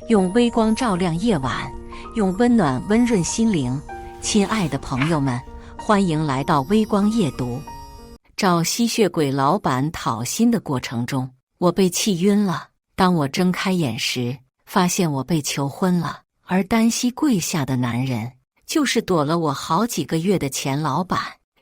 用微光照亮夜晚，用温暖温润心灵。亲爱的朋友们，欢迎来到微光夜读。找吸血鬼老板讨薪的过程中，我被气晕了。当我睁开眼时，发现我被求婚了，而单膝跪下的男人就是躲了我好几个月的前老板。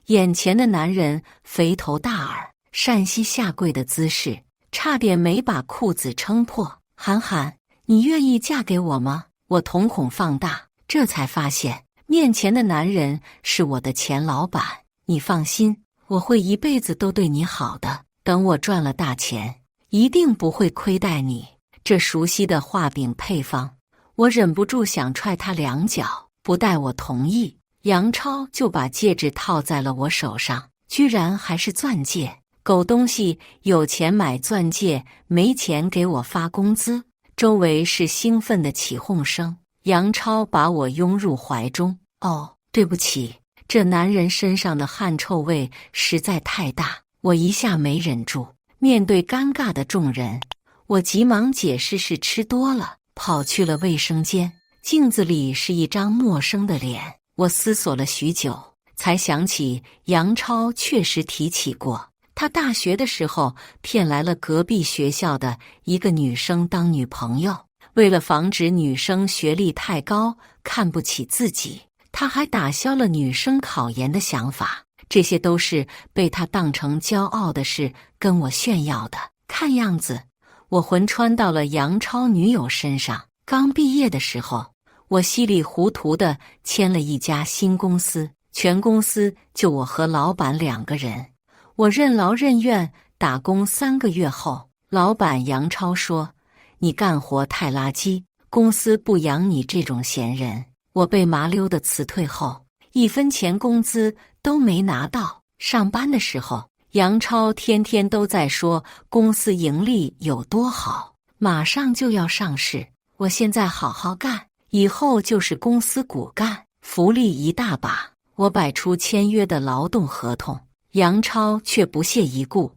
眼前的男人肥头大耳，单膝下跪的姿势差点没把裤子撑破。韩寒，你愿意嫁给我吗？我瞳孔放大，这才发现面前的男人是我的前老板。你放心，我会一辈子都对你好的，等我赚了大钱，一定不会亏待你。这熟悉的画饼配方，我忍不住想踹他两脚。不待我同意，杨超就把戒指套在了我手上，居然还是钻戒。狗东西，有钱买钻戒，没钱给我发工资。周围是兴奋的起哄声。杨超把我拥入怀中。哦，对不起，这男人身上的汗臭味实在太大，我一下没忍住。面对尴尬的众人，我急忙解释是吃多了，跑去了卫生间。镜子里是一张陌生的脸，我思索了许久，才想起杨超确实提起过，他大学的时候骗来了隔壁学校的一个女生当女朋友，为了防止女生学历太高看不起自己，他还打消了女生考研的想法。这些都是被他当成骄傲的事跟我炫耀的。看样子我魂穿到了杨超女友身上。刚毕业的时候，我稀里糊涂地签了一家新公司，全公司就我和老板2个人。我任劳任怨打工3个月后，老板杨超说：“你干活太垃圾，公司不养你这种闲人。”我被麻溜地辞退后，1分钱工资都没拿到。上班的时候，杨超天天都在说公司盈利有多好，马上就要上市。我现在好好干，以后就是公司骨干，福利一大把。我摆出签约的劳动合同，杨超却不屑一顾。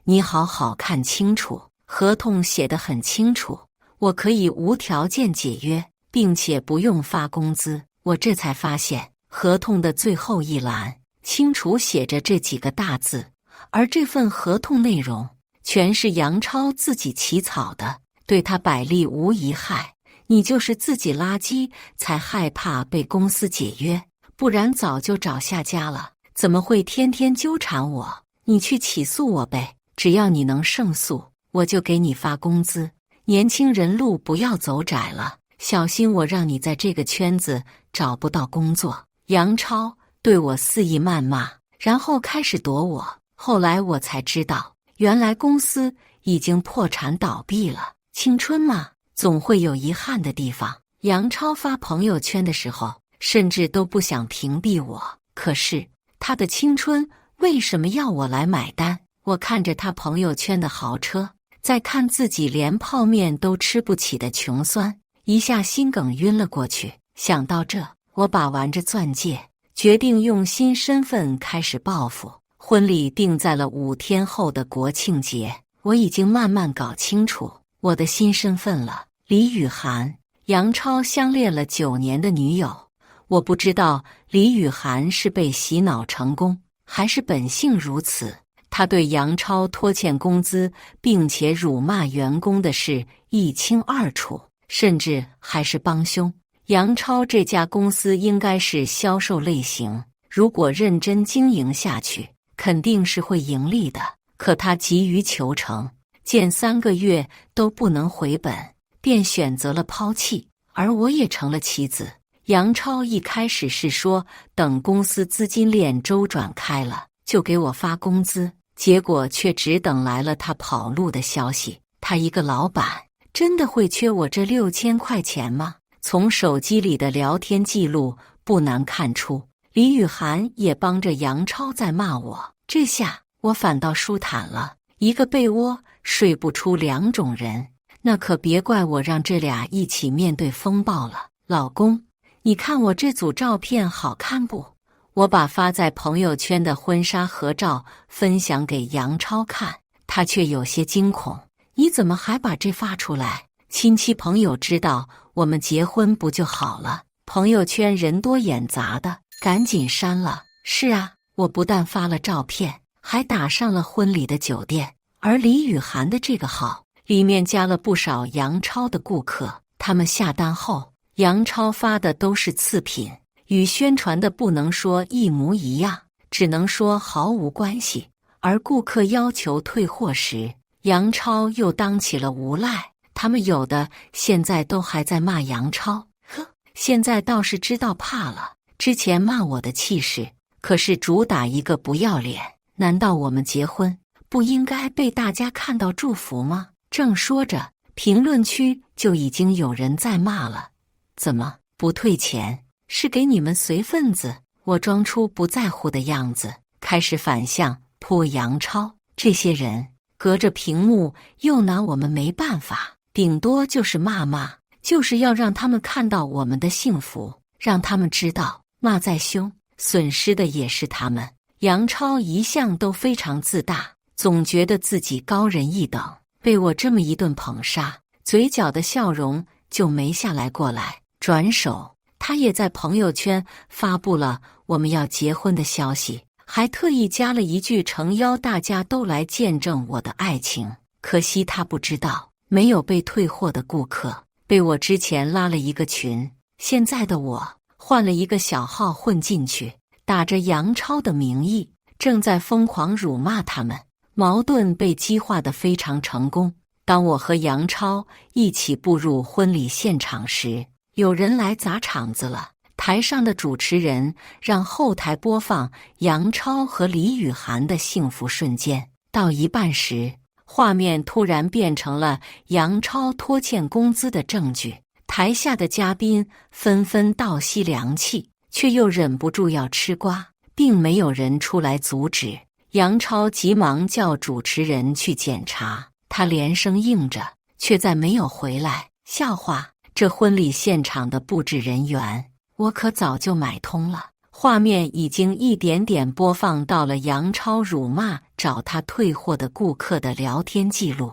你好好看清楚，合同写得很清楚，我可以无条件解约，并且不用发工资。我这才发现，合同的最后一栏清楚写着这几个大字，而这份合同内容全是杨超自己起草的，对他百利无一害。你就是自己垃圾，才害怕被公司解约，不然早就找下家了，怎么会天天纠缠我？你去起诉我呗，只要你能胜诉，我就给你发工资。年轻人路不要走窄了，小心我让你在这个圈子找不到工作。杨超对我肆意谩骂，然后开始躲我。后来我才知道，原来公司已经破产倒闭了。青春嘛，总会有遗憾的地方。杨超发朋友圈的时候，甚至都不想屏蔽我，可是他的青春为什么要我来买单？我看着他朋友圈的豪车，再看自己连泡面都吃不起的穷酸，一下心梗晕了过去。想到这，我把玩着钻戒，决定用新身份开始报复。婚礼定在了5天后的国庆节，我已经慢慢搞清楚我的新身份了。李雨涵，杨超相恋了9年的女友。我不知道李雨涵是被洗脑成功，还是本性如此。他对杨超拖欠工资并且辱骂员工的事一清二楚，甚至还是帮凶。杨超这家公司应该是销售类型，如果认真经营下去，肯定是会盈利的。可他急于求成，见3个月都不能回本，便选择了抛弃，而我也成了棋子。杨超一开始是说等公司资金链周转开了就给我发工资，结果却只等来了他跑路的消息。他一个老板真的会缺我这6000块钱吗？从手机里的聊天记录不难看出，李雨涵也帮着杨超在骂我。这下我反倒舒坦了，一个被窝睡不出2种人，那可别怪我让这俩一起面对风暴了。老公，你看我这组照片好看不？我把发在朋友圈的婚纱合照分享给杨超看，他却有些惊恐。你怎么还把这发出来？亲戚朋友知道我们结婚不就好了？朋友圈人多眼杂的，赶紧删了。是啊，我不但发了照片，还打上了婚礼的酒店。而李雨涵的这个号里面加了不少杨超的顾客，他们下单后，杨超发的都是次品，与宣传的不能说一模一样，只能说毫无关系。而顾客要求退货时，杨超又当起了无赖。他们有的现在都还在骂杨超，现在倒是知道怕了。之前骂我的气势，可是主打一个不要脸。难道我们结婚不应该被大家看到祝福吗？正说着，评论区就已经有人在骂了。怎么不退钱？是给你们随份子？我装出不在乎的样子，开始反向泼杨超。这些人隔着屏幕又拿我们没办法，顶多就是骂骂，就是要让他们看到我们的幸福，让他们知道骂再凶，损失的也是他们。杨超一向都非常自大，总觉得自己高人一等，被我这么一顿捧杀，嘴角的笑容就没下来过来。转手，他也在朋友圈发布了我们要结婚的消息，还特意加了一句诚邀大家都来见证我的爱情。可惜他不知道，没有被退货的顾客被我之前拉了一个群，现在的我换了一个小号混进去，打着杨超的名义，正在疯狂辱骂他们。矛盾被激化得非常成功。当我和杨超一起步入婚礼现场时，有人来砸场子了。台上的主持人让后台播放杨超和李雨涵的幸福瞬间，到一半时，画面突然变成了杨超拖欠工资的证据。台下的嘉宾纷纷倒吸凉气，却又忍不住要吃瓜，并没有人出来阻止。杨超急忙叫主持人去检查，他连声应着，却再没有回来。笑话，这婚礼现场的布置人员，我可早就买通了。画面已经一点点播放到了杨超辱骂找他退货的顾客的聊天记录，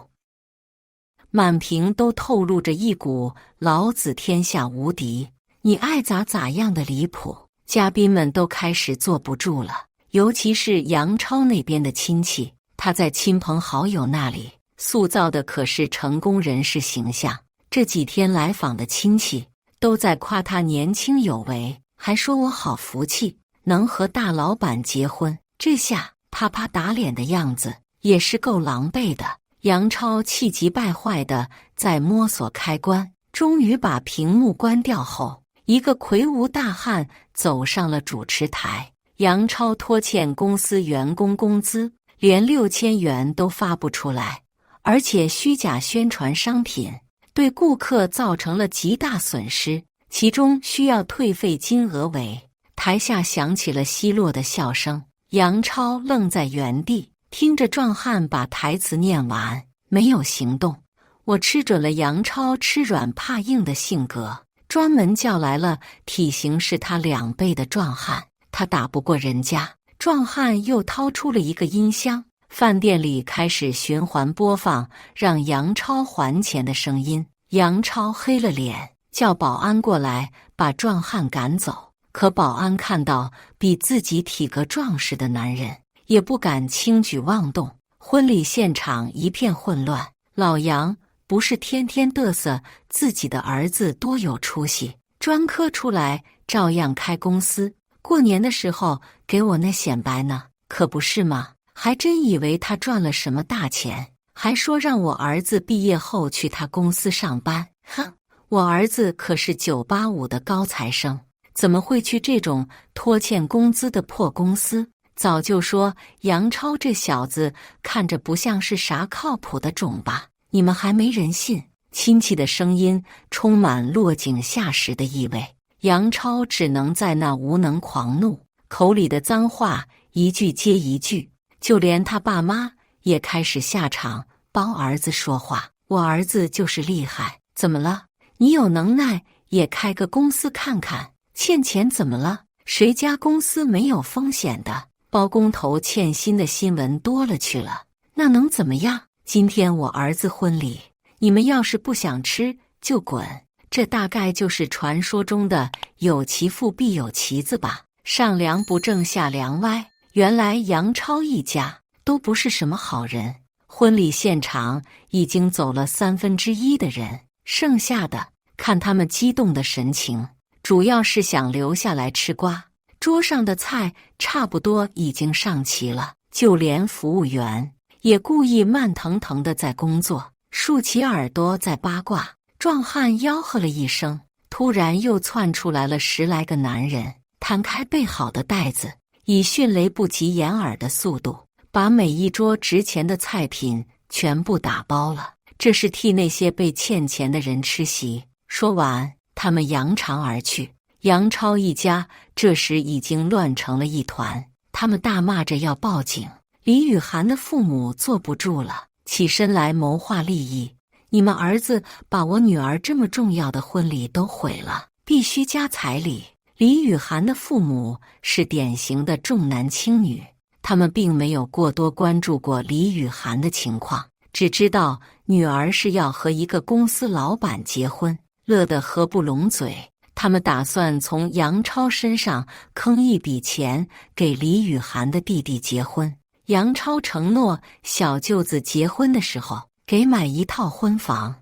满屏都透露着一股老子天下无敌，你爱咋咋样的离谱。嘉宾们都开始坐不住了，尤其是杨超那边的亲戚，他在亲朋好友那里塑造的可是成功人士形象。这几天来访的亲戚都在夸他年轻有为，还说我好福气，能和大老板结婚。这下啪啪打脸的样子也是够狼狈的。杨超气急败坏地在摸索开关，终于把屏幕关掉后，一个魁梧大汉走上了主持台。杨超拖欠公司员工工资，连6000元都发不出来，而且虚假宣传商品，对顾客造成了极大损失，其中需要退费金额为……台下响起了奚落的笑声。杨超愣在原地，听着壮汉把台词念完，没有行动。我吃准了杨超吃软怕硬的性格，专门叫来了体型是他2倍的壮汉。他打不过人家，壮汉又掏出了一个音箱，饭店里开始循环播放让杨超还钱的声音。杨超黑了脸，叫保安过来把壮汉赶走。可保安看到比自己体格壮实的男人，也不敢轻举妄动。婚礼现场一片混乱。老杨不是天天嘚瑟自己的儿子多有出息，专科出来照样开公司，过年的时候给我那显摆呢，可不是吗？还真以为他赚了什么大钱，还说让我儿子毕业后去他公司上班。哼，我儿子可是985的高材生，怎么会去这种拖欠工资的破公司？早就说杨超这小子看着不像是啥靠谱的种吧，你们还没人信。亲戚的声音充满落井下石的意味。杨超只能在那无能狂怒，口里的脏话一句接一句，就连他爸妈也开始下场帮儿子说话。我儿子就是厉害，怎么了？你有能耐也开个公司看看，欠钱怎么了？谁家公司没有风险的？包工头欠薪的新闻多了去了，那能怎么样？今天我儿子婚礼，你们要是不想吃，就滚。这大概就是传说中的有其父必有其子吧。上梁不正下梁歪，原来杨超一家都不是什么好人。婚礼现场已经走了1/3的人，剩下的看他们激动的神情，主要是想留下来吃瓜。桌上的菜差不多已经上齐了，就连服务员也故意慢腾腾的在工作，竖起耳朵在八卦。壮汉吆喝了一声，突然又窜出来了10来个男人，摊开备好的袋子，以迅雷不及掩耳的速度把每一桌值钱的菜品全部打包了。这是替那些被欠钱的人吃席。说完，他们扬长而去。杨超一家这时已经乱成了一团，他们大骂着要报警。李雨涵的父母坐不住了，起身来谋划利益。你们儿子把我女儿这么重要的婚礼都毁了，必须加彩礼。李雨涵的父母是典型的重男轻女，他们并没有过多关注过李雨涵的情况，只知道女儿是要和一个公司老板结婚，乐得合不拢嘴。他们打算从杨超身上坑一笔钱给李雨涵的弟弟结婚。杨超承诺小舅子结婚的时候给买一套婚房，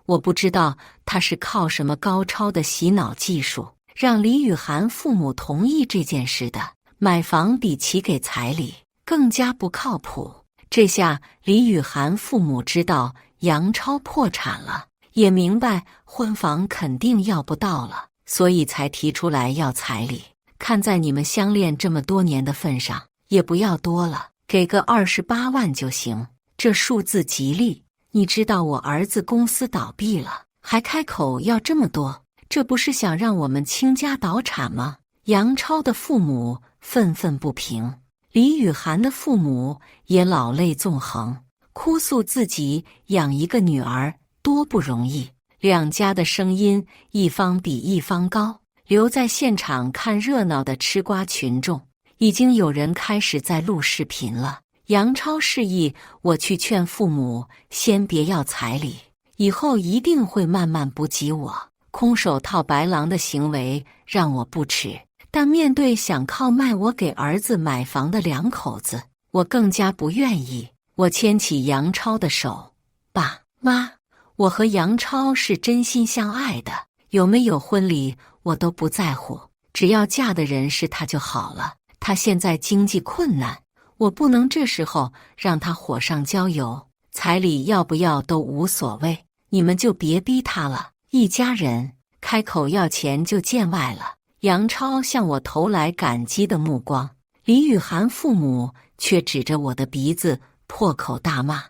我不知道他是靠什么高超的洗脑技术，让李雨涵父母同意这件事的。买房比起给彩礼更加不靠谱。这下李雨涵父母知道杨超破产了，也明白婚房肯定要不到了，所以才提出来要彩礼。看在你们相恋这么多年的份上，也不要多了，给个28万就行。这数字吉利。你知道我儿子公司倒闭了，还开口要这么多，这不是想让我们倾家倒产吗？杨超的父母愤愤不平，李雨涵的父母也老泪纵横，哭诉自己养一个女儿多不容易。两家的声音一方比一方高，留在现场看热闹的吃瓜群众已经有人开始在录视频了。杨超示意我去劝父母先别要彩礼，以后一定会慢慢补给我。空手套白狼的行为让我不耻，但面对想靠卖我给儿子买房的两口子，我更加不愿意。我牵起杨超的手，爸妈，我和杨超是真心相爱的，有没有婚礼我都不在乎，只要嫁的人是他就好了。他现在经济困难，我不能这时候让他火上浇油，彩礼要不要都无所谓，你们就别逼他了。一家人开口要钱就见外了。杨超向我投来感激的目光，李雨涵父母却指着我的鼻子破口大骂：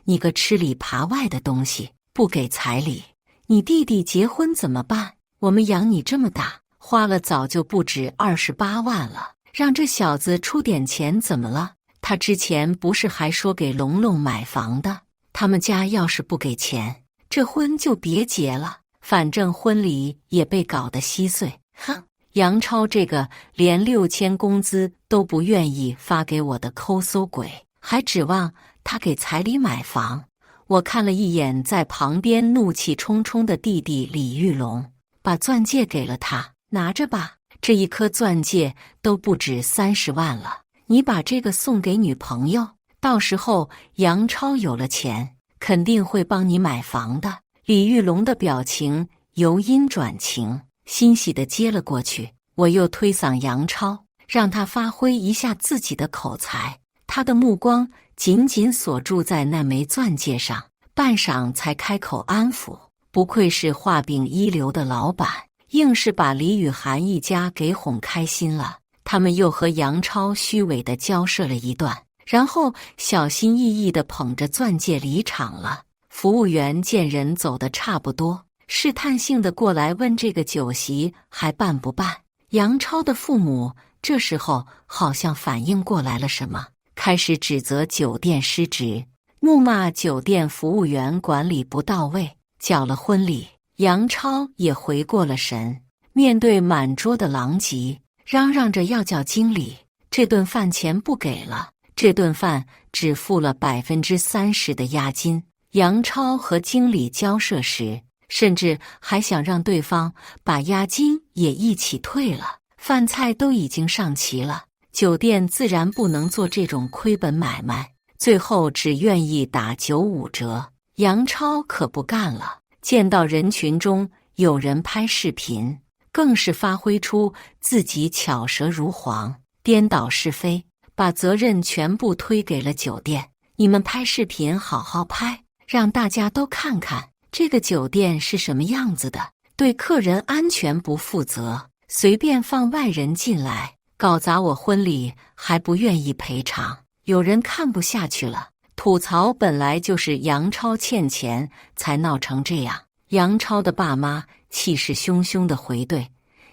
你个吃里扒外的东西，不给彩礼，你弟弟结婚怎么办？我们养你这么大，花了早就不止28万了，让这小子出点钱怎么了？他之前不是还说给龙龙买房的？他们家要是不给钱，这婚就别结了，反正婚礼也被搞得稀碎。哼！杨超这个连6000工资都不愿意发给我的抠搜鬼，还指望他给彩礼买房。我看了一眼在旁边怒气冲冲的弟弟李玉龙，把钻戒给了他，拿着吧，这一颗钻戒都不止30万了，你把这个送给女朋友，到时候杨超有了钱，肯定会帮你买房的。李玉龙的表情由阴转晴，欣喜地接了过去。我又推搡杨超，让他发挥一下自己的口才。他的目光紧紧锁住在那枚钻戒上，半晌才开口安抚。不愧是画饼一流的老板，硬是把李雨涵一家给哄开心了。他们又和杨超虚伪地交涉了一段，然后小心翼翼地捧着钻戒离场了。服务员见人走得差不多，试探性地过来问这个酒席还办不办。杨超的父母这时候好像反应过来了什么，开始指责酒店失职，怒骂酒店服务员管理不到位，搅了婚礼。杨超也回过了神，面对满桌的狼藉，嚷嚷着要叫经理，这顿饭钱不给了，这顿饭只付了30%的押金，杨超和经理交涉时，甚至还想让对方把押金也一起退了。饭菜都已经上齐了，酒店自然不能做这种亏本买卖，最后只愿意打95折。杨超可不干了，见到人群中有人拍视频，更是发挥出自己巧舌如簧，颠倒是非，把责任全部推给了酒店。你们拍视频好好拍，让大家都看看这个酒店是什么样子的，对客人安全不负责，随便放外人进来，搞砸我婚礼还不愿意赔偿。有人看不下去了，吐槽本来就是杨超欠钱才闹成这样。杨超的爸妈气势汹汹地回怼：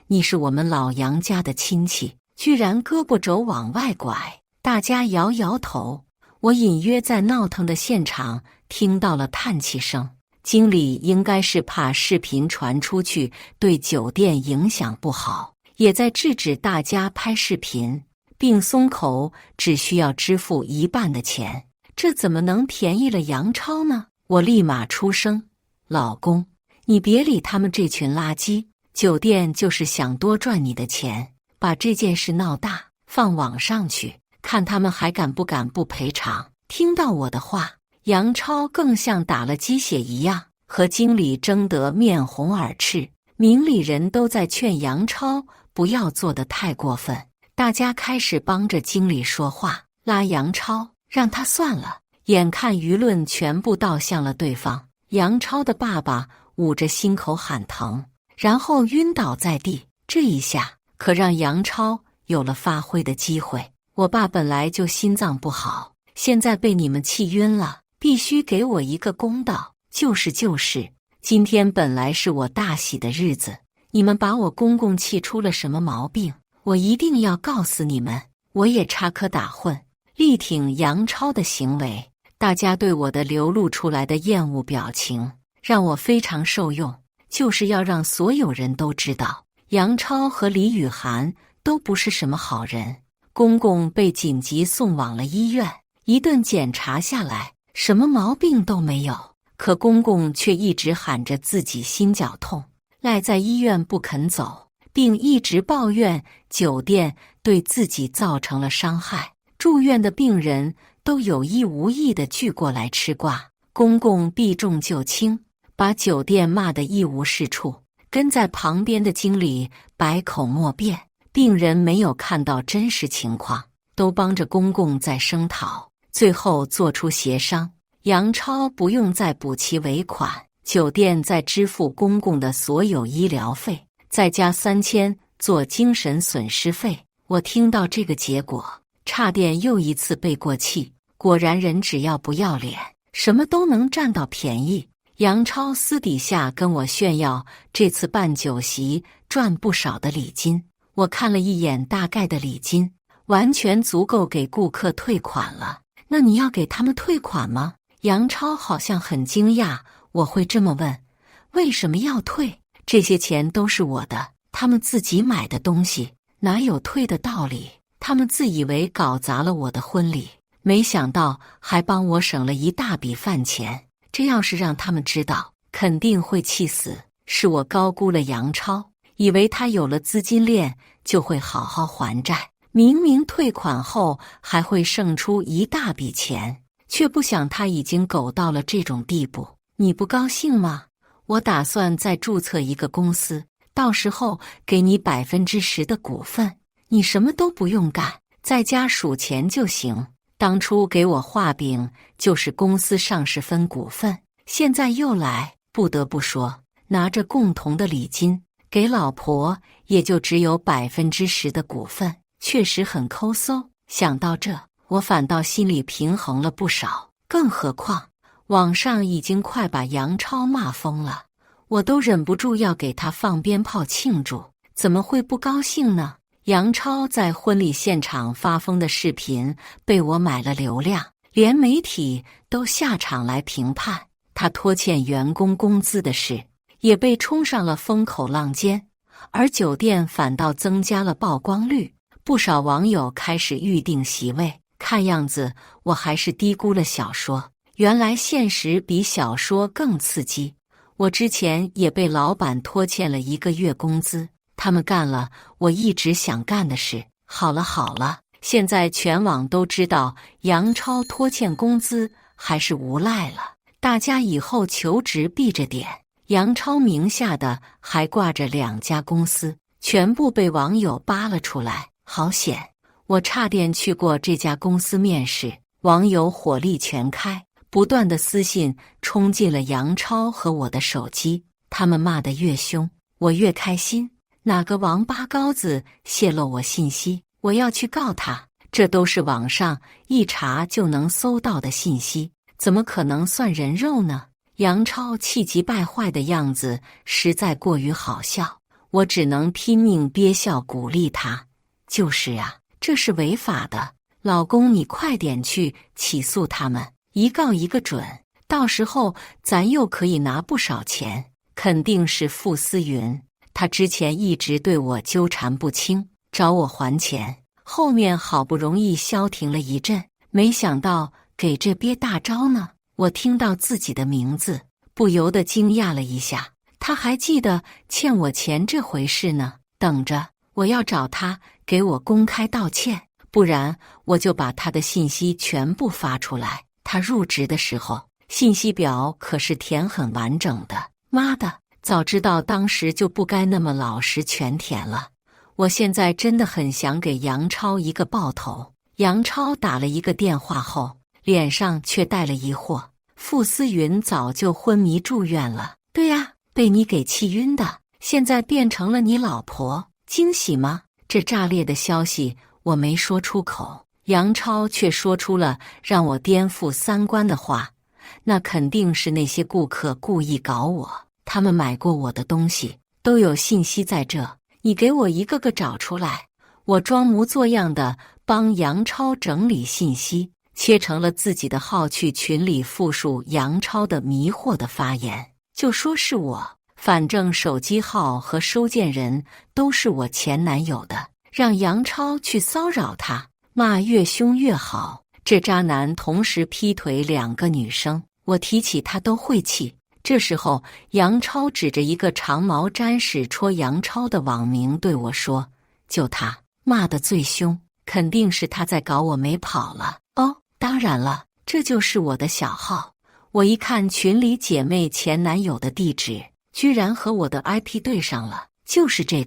你是我们老杨家的亲戚，居然胳膊肘往外拐。大家摇摇头。我隐约在闹腾的现场听到了叹气声，经理应该是怕视频传出去对酒店影响不好，也在制止大家拍视频，并松口只需要支付一半的钱。这怎么能便宜了杨超呢？我立马出声：老公，你别理他们这群垃圾，酒店就是想多赚你的钱，把这件事闹大，放网上去，看他们还敢不敢不赔偿。听到我的话，杨超更像打了鸡血一样，和经理争得面红耳赤。明理人都在劝杨超不要做得太过分，大家开始帮着经理说话，拉杨超，让他算了。眼看舆论全部倒向了对方，杨超的爸爸捂着心口喊疼，然后晕倒在地。这一下可让杨超有了发挥的机会。我爸本来就心脏不好，现在被你们气晕了，必须给我一个公道。就是，今天本来是我大喜的日子，你们把我公公气出了什么毛病，我一定要告诉你们。我也插科打诨，力挺杨超的行为。大家对我的流露出来的厌恶表情让我非常受用，就是要让所有人都知道，杨超和李雨涵都不是什么好人。公公被紧急送往了医院，一顿检查下来，什么毛病都没有，可公公却一直喊着自己心绞痛，赖在医院不肯走，并一直抱怨酒店对自己造成了伤害。住院的病人都有意无意地聚过来吃瓜，公公避重就轻，把酒店骂得一无是处。跟在旁边的经理百口莫辩，病人没有看到真实情况，都帮着公公在声讨，最后做出协商，杨超不用再补齐尾款，酒店再支付公公的所有医疗费，再加3000做精神损失费。我听到这个结果，差点又一次背过气。果然人只要不要脸，什么都能占到便宜。杨超私底下跟我炫耀这次办酒席赚不少的礼金，我看了一眼大概的礼金，完全足够给顾客退款了。那你要给他们退款吗？杨超好像很惊讶我会这么问。为什么要退？这些钱都是我的，他们自己买的东西，哪有退的道理？他们自以为搞砸了我的婚礼，没想到还帮我省了一大笔饭钱。这要是让他们知道，肯定会气死。是我高估了杨超，以为他有了资金链就会好好还债，明明退款后还会剩出一大笔钱，却不想他已经苟到了这种地步。你不高兴吗？我打算再注册一个公司，到时候给你10%的股份，你什么都不用干，在家数钱就行。当初给我画饼就是公司上市分股份，现在又来。不得不说，拿着共同的礼金给老婆，也就只有10%的股份，确实很抠搜。想到这，我反倒心里平衡了不少。更何况网上已经快把杨超骂疯了，我都忍不住要给他放鞭炮庆祝，怎么会不高兴呢？杨超在婚礼现场发疯的视频被我买了流量，连媒体都下场来评判。他拖欠员工工资的事也被冲上了风口浪尖，而酒店反倒增加了曝光率，不少网友开始预定席位。看样子我还是低估了小说，原来现实比小说更刺激。我之前也被老板拖欠了1个月工资，他们干了我一直想干的事。好了好了，现在全网都知道杨超拖欠工资还是无赖了，大家以后求职避着点。杨超名下的还挂着2家公司，全部被网友扒了出来，好险！我差点去过这家公司面试，网友火力全开，不断的私信冲进了杨超和我的手机，他们骂得越凶，我越开心。哪个王八羔子泄露我信息，我要去告他。这都是网上一查就能搜到的信息，怎么可能算人肉呢？杨超气急败坏的样子实在过于好笑，我只能拼命憋笑鼓励他。就是啊，这是违法的，老公你快点去起诉他们，一告一个准，到时候咱又可以拿不少钱。肯定是傅思云，他之前一直对我纠缠不清，找我还钱，后面好不容易消停了一阵，没想到给这憋大招呢。我听到自己的名字，不由得惊讶了一下，他还记得欠我钱这回事呢。等着，我要找他给我公开道歉，不然我就把他的信息全部发出来。他入职的时候，信息表可是填很完整的。妈的，早知道当时就不该那么老实全填了。我现在真的很想给杨超一个爆头。杨超打了一个电话后，脸上却带了疑惑。傅思云早就昏迷住院了。对呀，被你给气晕的，现在变成了你老婆，惊喜吗？这炸裂的消息我没说出口，杨超却说出了让我颠覆3观的话。那肯定是那些顾客故意搞我，他们买过我的东西，都有信息在这，你给我一个个找出来。我装模作样的帮杨超整理信息，切成了自己的号去群里复述杨超的迷惑的发言，就说是我，反正手机号和收件人都是我前男友的，让杨超去骚扰他，骂越凶越好。这渣男同时劈腿2个女生，我提起他都会气。这时候杨超指着一个长毛沾屎戳杨超的网名对我说，就他，骂得最凶，肯定是他在搞我没跑了。哦，当然了，这就是我的小号。我一看群里姐妹前男友的地址，居然和我的 IP 对上了，就是这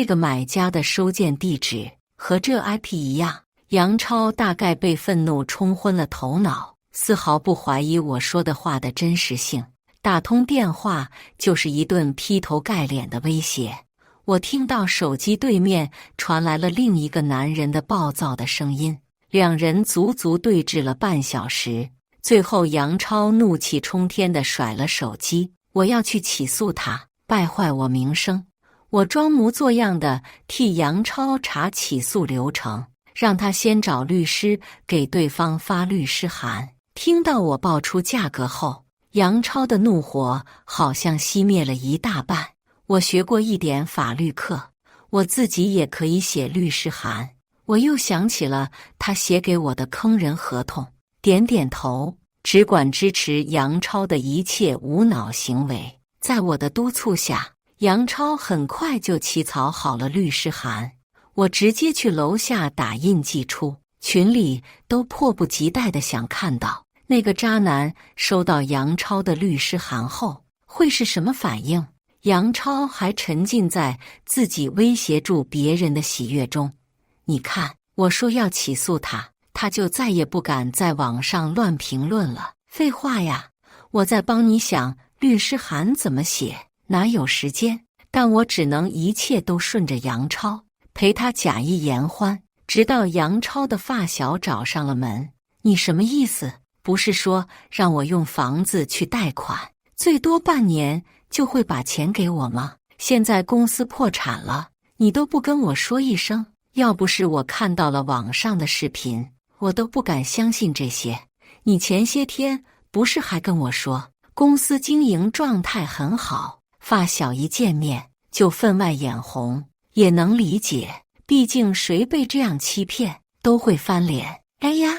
个买家的收件地址和这 IP 一样。杨超大概被愤怒冲昏了头脑，丝毫不怀疑我说的话的真实性，打通电话就是一顿劈头盖脸的威胁。我听到手机对面传来了另一个男人的暴躁的声音，两人足足对峙了半小时，最后杨超怒气冲天地甩了手机，我要去起诉他，败坏我名声。我装模作样的替杨超查起诉流程，让他先找律师给对方发律师函。听到我报出价格后，杨超的怒火好像熄灭了一大半。我学过一点法律课，我自己也可以写律师函。我又想起了他写给我的坑人合同，点点头，只管支持杨超的一切无脑行为。在我的督促下，杨超很快就起草好了律师函。我直接去楼下打印寄出，群里都迫不及待地想看到那个渣男收到杨超的律师函后会是什么反应。杨超还沉浸在自己威胁住别人的喜悦中。你看，我说要起诉他，他就再也不敢在网上乱评论了。废话呀，我在帮你想律师函怎么写，哪有时间？但我只能一切都顺着杨超，陪他假意言欢，直到杨超的发小找上了门。你什么意思？不是说让我用房子去贷款，最多半年就会把钱给我吗？现在公司破产了，你都不跟我说一声。要不是我看到了网上的视频，我都不敢相信这些。你前些天不是还跟我说公司经营状态很好，发小一见面就分外眼红，也能理解，毕竟谁被这样欺骗都会翻脸。哎呀，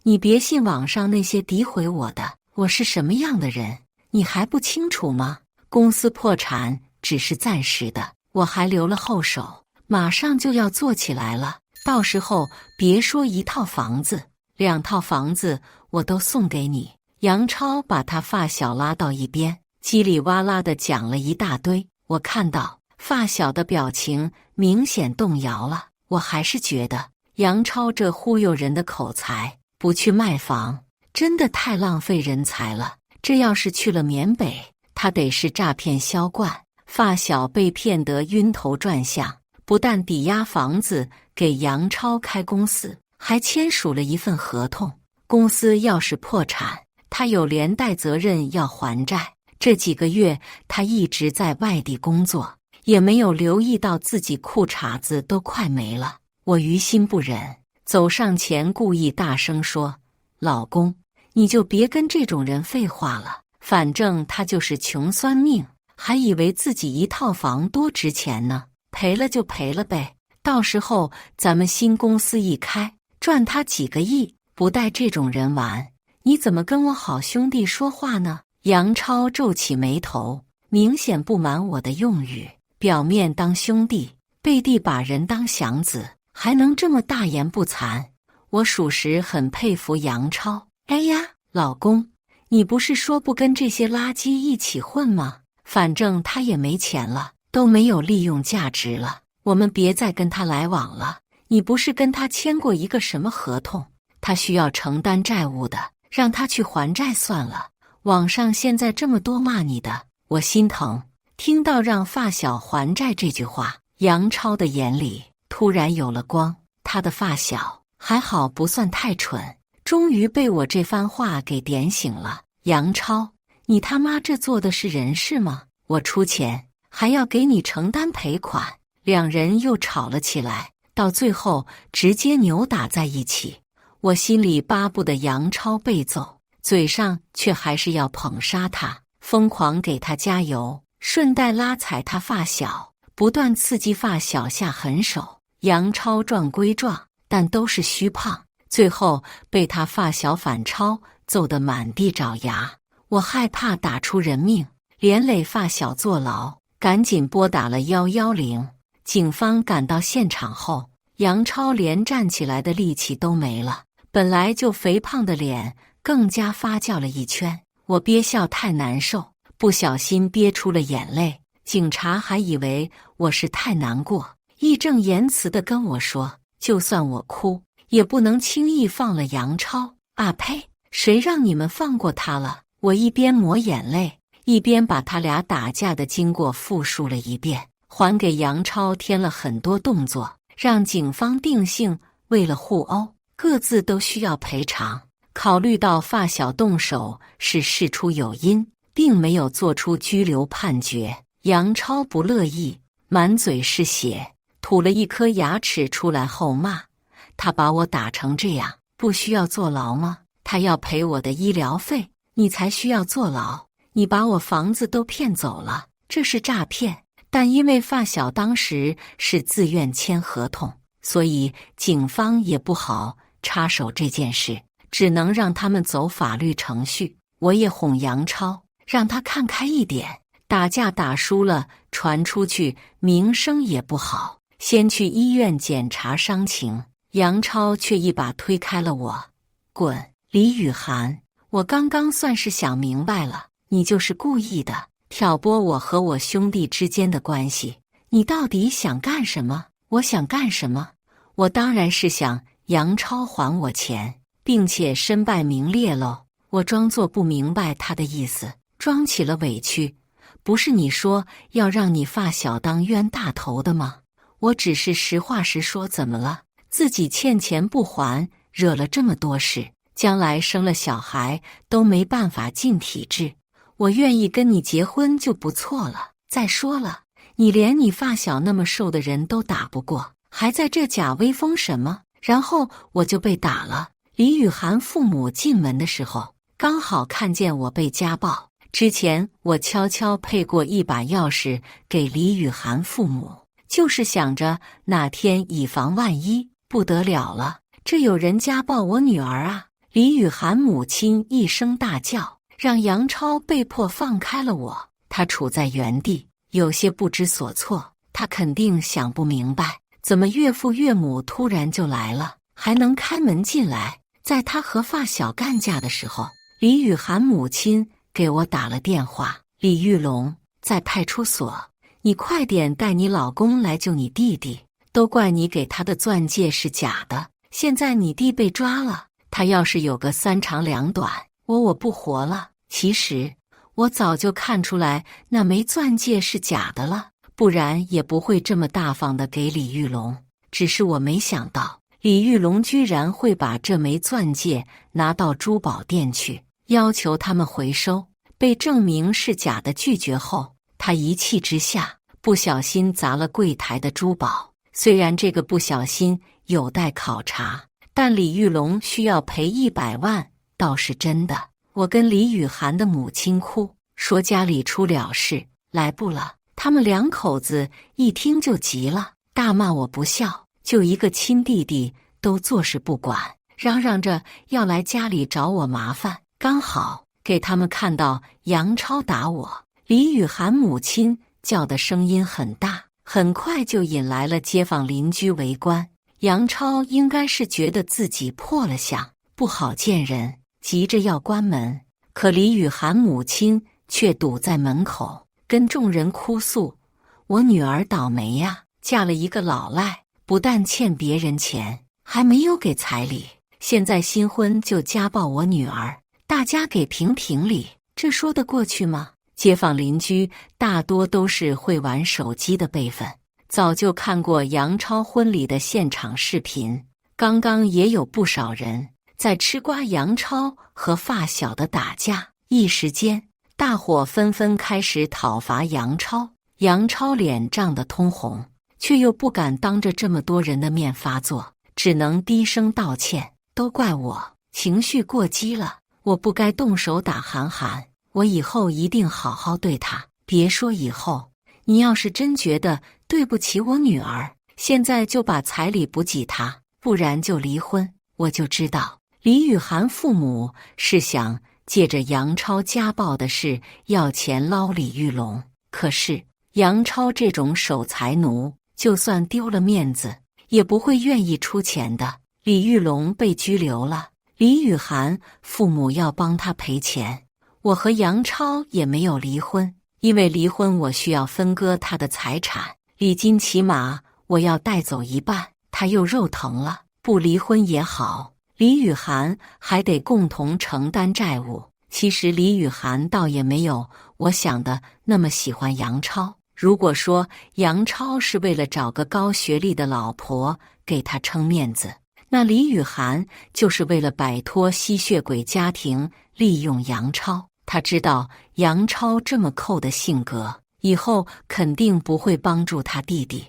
你别信网上那些诋毁我的，我是什么样的人，你还不清楚吗？公司破产只是暂时的，我还留了后手，马上就要做起来了。到时候别说1套房子，2套房子我都送给你。杨超把他发小拉到一边，叽里哇啦地讲了一大堆。我看到发小的表情明显动摇了，我还是觉得杨超这忽悠人的口才，不去卖房真的太浪费人才了。这要是去了缅北，他得是诈骗销冠。发小被骗得晕头转向，不但抵押房子给杨超开公司，还签署了一份合同。公司要是破产，他有连带责任要还债。这几个月他一直在外地工作，也没有留意到自己裤衩子都快没了。我于心不忍，走上前故意大声说：老公，你就别跟这种人废话了，反正他就是穷酸命，还以为自己1套房多值钱呢，赔了就赔了呗，到时候咱们新公司一开，赚他几个亿，不带这种人玩。你怎么跟我好兄弟说话呢？杨超皱起眉头，明显不满我的用语，表面当兄弟，背地把人当祥子，还能这么大言不惭。我属实很佩服杨超。哎呀，老公，你不是说不跟这些垃圾一起混吗？反正他也没钱了，都没有利用价值了，我们别再跟他来往了。你不是跟他签过一个什么合同？他需要承担债务的，让他去还债算了。网上现在这么多骂你的，我心疼。听到让发小还债这句话，杨超的眼里突然有了光。他的发小还好不算太蠢，终于被我这番话给点醒了。杨超，你他妈这做的是人事吗？我出钱，还要给你承担赔款。两人又吵了起来，到最后直接扭打在一起。我心里巴不得杨超被揍，嘴上却还是要捧杀他，疯狂给他加油，顺带拉踩他发小，不断刺激发小下狠手。杨超壮归壮，但都是虚胖，最后被他发小反超，揍得满地找牙。我害怕打出人命，连累发小坐牢，赶紧拨打了110。警方赶到现场后，杨超连站起来的力气都没了，本来就肥胖的脸更加发酵了一圈。我憋笑太难受，不小心憋出了眼泪。警察还以为我是太难过，义正言辞地跟我说，就算我哭，也不能轻易放了杨超。啊呸！谁让你们放过他了？我一边抹眼泪，一边把他俩打架的经过复述了一遍，还给杨超添了很多动作，让警方定性为了互殴，各自都需要赔偿。考虑到发小动手是事出有因，并没有做出拘留判决，杨超不乐意，满嘴是血，吐了一颗牙齿出来后骂：他把我打成这样，不需要坐牢吗？他要赔我的医疗费，你才需要坐牢。你把我房子都骗走了，这是诈骗。但因为发小当时是自愿签合同，所以警方也不好插手这件事，只能让他们走法律程序。我也哄杨超，让他看开一点，打架打输了传出去名声也不好，先去医院检查伤情。杨超却一把推开了我，滚！李雨涵，我刚刚算是想明白了，你就是故意的，挑拨我和我兄弟之间的关系。你到底想干什么？我想干什么？我当然是想杨超还我钱，并且身败名裂喽。我装作不明白他的意思，装起了委屈。不是你说要让你发小当冤大头的吗？我只是实话实说，怎么了？自己欠钱不还，惹了这么多事，将来生了小孩都没办法进体制。我愿意跟你结婚就不错了。再说了，你连你发小那么瘦的人都打不过，还在这假威风什么？然后我就被打了。李雨涵父母进门的时候，刚好看见我被家暴。之前我悄悄配过一把钥匙给李雨涵父母，就是想着哪天以防万一。不得了了，这有人家暴我女儿啊！李雨涵母亲一声大叫，让杨超被迫放开了我。他处在原地，有些不知所措。他肯定想不明白，怎么岳父岳母突然就来了，还能开门进来。在他和发小干架的时候，李雨涵母亲给我打了电话：“李玉龙在派出所，你快点带你老公来救你弟弟，都怪你给他的钻戒是假的，现在你弟被抓了，他要是有个三长两短，我不活了。”其实我早就看出来那枚钻戒是假的了，不然也不会这么大方的给李玉龙。只是我没想到李玉龙居然会把这枚钻戒拿到珠宝店去，要求他们回收。被证明是假的拒绝后，他一气之下不小心砸了柜台的珠宝。虽然这个不小心有待考察，但李玉龙需要赔100万倒是真的。我跟李雨涵的母亲哭，说家里出了事，来不了。他们两口子一听就急了，大骂我不孝，就一个亲弟弟都坐视不管，嚷嚷着要来家里找我麻烦。刚好给他们看到杨超打我，李雨涵母亲叫的声音很大，很快就引来了街坊邻居围观。杨超应该是觉得自己破了相，不好见人，急着要关门，可李雨涵母亲却堵在门口，跟众人哭诉：“我女儿倒霉呀，嫁了一个老赖，不但欠别人钱，还没有给彩礼，现在新婚就家暴我女儿，大家给评评理，这说得过去吗？”街坊邻居大多都是会玩手机的辈分，早就看过杨超婚礼的现场视频。刚刚也有不少人在吃瓜杨超和发小的打架，一时间大伙纷纷开始讨伐杨超。杨超脸涨得通红，却又不敢当着这么多人的面发作，只能低声道歉：“都怪我情绪过激了，我不该动手打韩寒，我以后一定好好对她。别说以后，你要是真觉得对不起我女儿，现在就把彩礼补给她，不然就离婚。”我就知道李雨涵父母是想借着杨超家暴的事要钱捞李玉龙，可是杨超这种守财奴，就算丢了面子也不会愿意出钱的。李玉龙被拘留了，李雨涵父母要帮他赔钱。我和杨超也没有离婚，因为离婚我需要分割他的财产，礼金起码我要带走一半。他又肉疼了，不离婚也好，李雨涵还得共同承担债务。其实李雨涵倒也没有我想的那么喜欢杨超。如果说杨超是为了找个高学历的老婆给他撑面子，那李雨涵就是为了摆脱吸血鬼家庭利用杨超。他知道杨超这么抠的性格，以后肯定不会帮助他弟弟。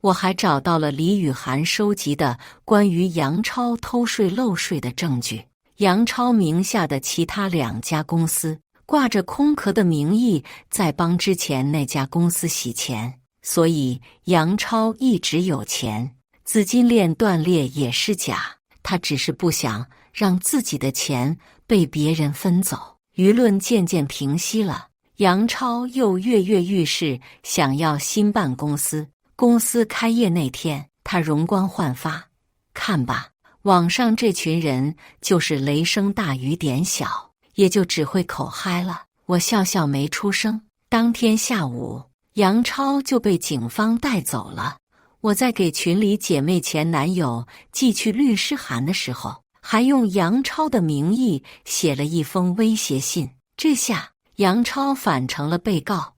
我还找到了李雨涵收集的关于杨超偷税漏税的证据。杨超名下的其他2家公司挂着空壳的名义在帮之前那家公司洗钱，所以杨超一直有钱。资金链断裂也是假，他只是不想让自己的钱被别人分走。舆论渐渐平息了，杨超又跃跃欲试，想要新办公司。公司开业那天，他容光焕发。看吧，网上这群人就是雷声大雨点小，也就只会口嗨了。我笑笑没出声。当天下午，杨超就被警方带走了。我在给群里姐妹前男友寄去律师函的时候，还用杨超的名义写了一封威胁信。这下杨超反成了被告，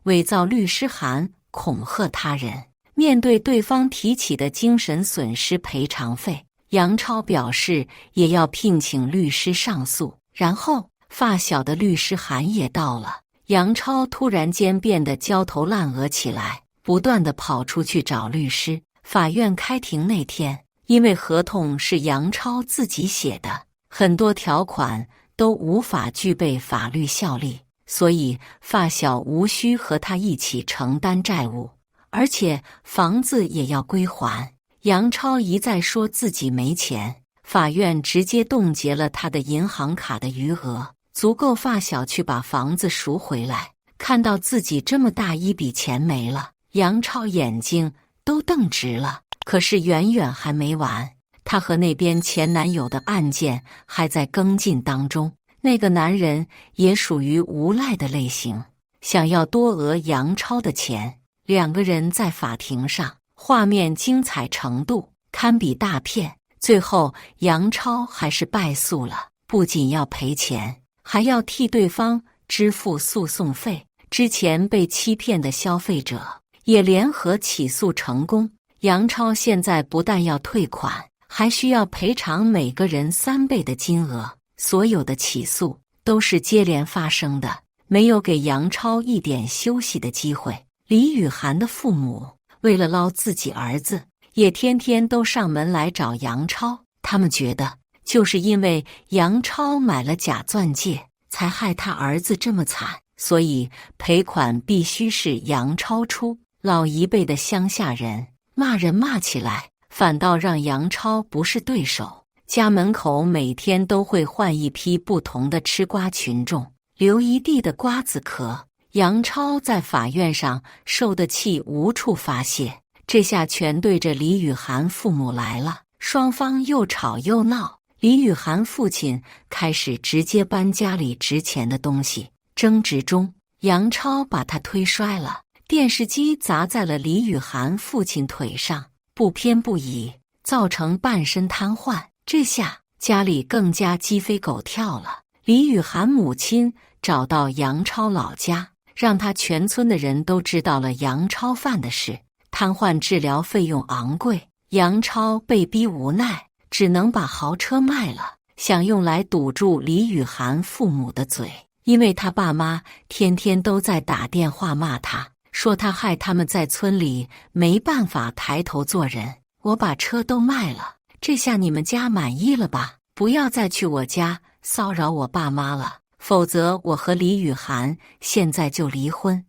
伪造律师函恐吓他人。面对对方提起的精神损失赔偿费，杨超表示也要聘请律师上诉。然后发小的律师函也到了，杨超突然间变得焦头烂额起来，不断地跑出去找律师。法院开庭那天，因为合同是杨超自己写的，很多条款都无法具备法律效力，所以发小无需和他一起承担债务，而且房子也要归还。杨超一再说自己没钱，法院直接冻结了他的银行卡的余额。足够发小去把房子赎回来。看到自己这么大一笔钱没了，杨超眼睛都瞪直了。可是远远还没完，她和那边前男友的案件还在跟进当中。那个男人也属于无赖的类型，想要多讹杨超的钱。两个人在法庭上，画面精彩程度堪比大片。最后杨超还是败诉了，不仅要赔钱，还要替对方支付诉讼费。之前被欺骗的消费者也联合起诉成功。杨超现在不但要退款，还需要赔偿每个人3倍的金额。所有的起诉都是接连发生的，没有给杨超一点休息的机会。李雨涵的父母为了捞自己儿子，也天天都上门来找杨超。他们觉得就是因为杨超买了假钻戒，才害他儿子这么惨，所以赔款必须是杨超出。老一辈的乡下人骂人骂起来，反倒让杨超不是对手。家门口每天都会换一批不同的吃瓜群众，留一地的瓜子壳。杨超在法院上受的气无处发泄，这下全对着李雨涵父母来了。双方又吵又闹，李雨涵父亲开始直接搬家里值钱的东西。争执中，杨超把他推摔了，电视机砸在了李雨涵父亲腿上，不偏不倚，造成半身瘫痪。这下家里更加鸡飞狗跳了。李雨涵母亲找到杨超老家，让他全村的人都知道了杨超犯的事。瘫痪治疗费用昂贵，杨超被逼无奈，只能把豪车卖了，想用来堵住李雨涵父母的嘴。因为他爸妈天天都在打电话骂他，说他害他们在村里没办法抬头做人。我把车都卖了，这下你们家满意了吧？不要再去我家骚扰我爸妈了，否则我和李雨涵现在就离婚。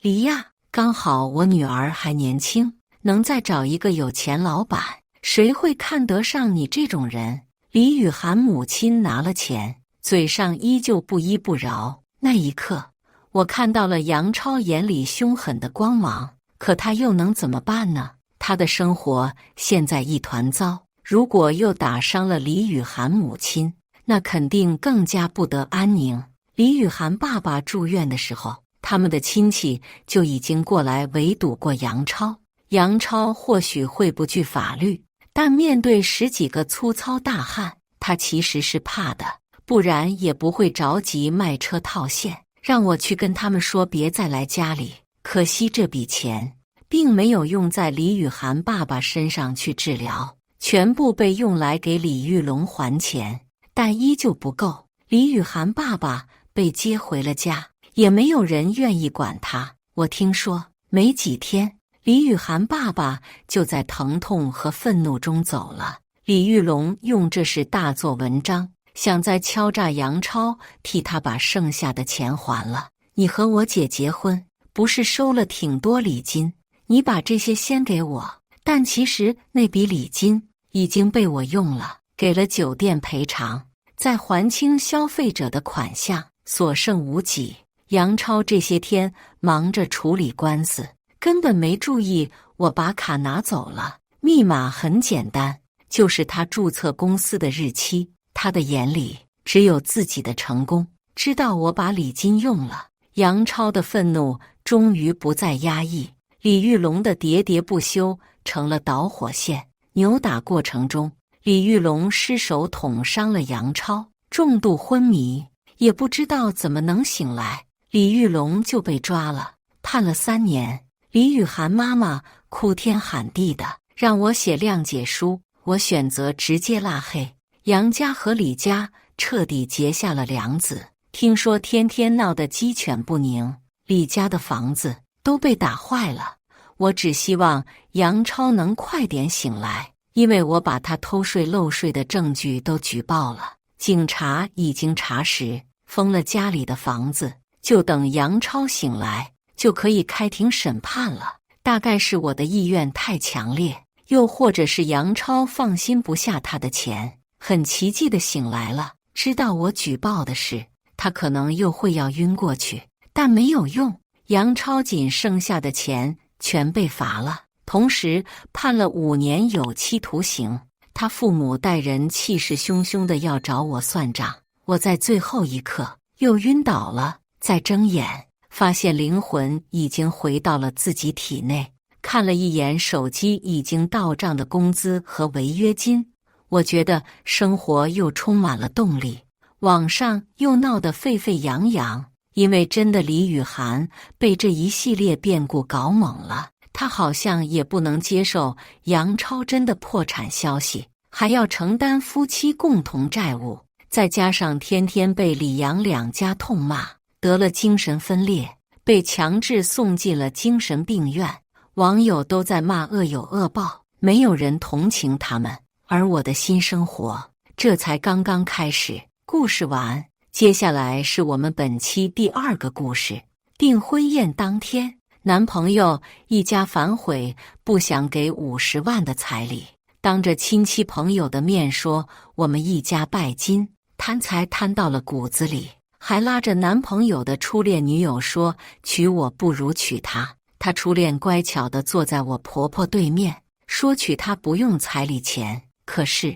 离呀，刚好我女儿还年轻，能再找一个有钱老板，谁会看得上你这种人？李雨涵母亲拿了钱，嘴上依旧不依不饶。那一刻，我看到了杨超眼里凶狠的光芒，可他又能怎么办呢？他的生活现在一团糟，如果又打伤了李雨涵母亲，那肯定更加不得安宁。李雨涵爸爸住院的时候，他们的亲戚就已经过来围堵过杨超。杨超或许会不惧法律，但面对10几个粗糙大汉，他其实是怕的，不然也不会着急卖车套现，让我去跟他们说别再来家里。可惜这笔钱并没有用在李雨涵爸爸身上去治疗，全部被用来给李玉龙还钱，但依旧不够。李雨涵爸爸被接回了家，也没有人愿意管他。我听说没几天，李雨涵爸爸就在疼痛和愤怒中走了。李玉龙用这事大做文章，想再敲诈杨超，替他把剩下的钱还了。你和我姐结婚，不是收了挺多礼金？你把这些先给我，但其实那笔礼金已经被我用了，给了酒店赔偿，再还清消费者的款项，所剩无几。杨超这些天忙着处理官司，根本没注意我把卡拿走了，密码很简单，就是他注册公司的日期。他的眼里只有自己的成功，知道我把礼金用了。杨超的愤怒终于不再压抑，李玉龙的喋喋不休成了导火线。扭打过程中，李玉龙失手捅伤了杨超，重度昏迷，也不知道怎么能醒来，李玉龙就被抓了，判了3年。李雨涵妈妈哭天喊地的让我写谅解书，我选择直接拉黑。杨家和李家彻底结下了梁子，听说天天闹得鸡犬不宁，李家的房子都被打坏了。我只希望杨超能快点醒来，因为我把他偷税漏税的证据都举报了，警察已经查实，封了家里的房子，就等杨超醒来就可以开庭审判了。大概是我的意愿太强烈，又或者是杨超放心不下他的钱，很奇迹的醒来了。知道我举报的事，他可能又会要晕过去，但没有用。杨超锦剩下的钱全被罚了，同时判了5年有期徒刑。他父母带人气势汹汹的要找我算账，我在最后一刻又晕倒了，再睁眼发现灵魂已经回到了自己体内。看了一眼手机已经到账的工资和违约金，我觉得生活又充满了动力。网上又闹得沸沸扬扬，因为真的李雨涵被这一系列变故搞懵了，她好像也不能接受杨超真的破产消息，还要承担夫妻共同债务，再加上天天被李杨两家痛骂，得了精神分裂，被强制送进了精神病院。网友都在骂恶有恶报，没有人同情他们，而我的新生活这才刚刚开始。故事完，接下来是我们本期第2个故事。订婚宴当天，男朋友一家反悔，不想给50万的彩礼，当着亲戚朋友的面说我们一家拜金，贪财贪到了骨子里，还拉着男朋友的初恋女友说娶我不如娶她。他初恋乖巧地坐在我婆婆对面，说娶她不用彩礼钱。可是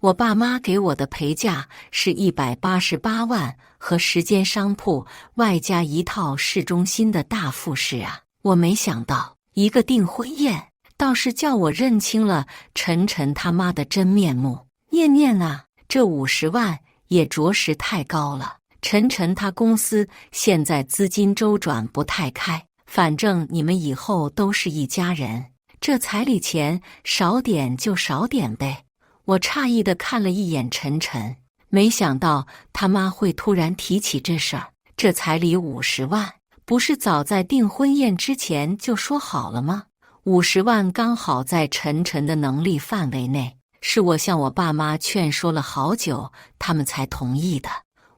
我爸妈给我的陪嫁是188万和10间商铺，外加一套市中心的大复式啊！我没想到一个订婚宴倒是叫我认清了晨晨他妈的真面目。念念啊，这50万也着实太高了。晨晨他公司现在资金周转不太开，反正你们以后都是一家人，这彩礼钱少点就少点呗。我诧异地看了一眼晨晨，没想到他妈会突然提起这事儿。这彩礼50万，不是早在订婚宴之前就说好了吗？50万刚好在晨晨的能力范围内，是我向我爸妈劝说了好久，他们才同意的。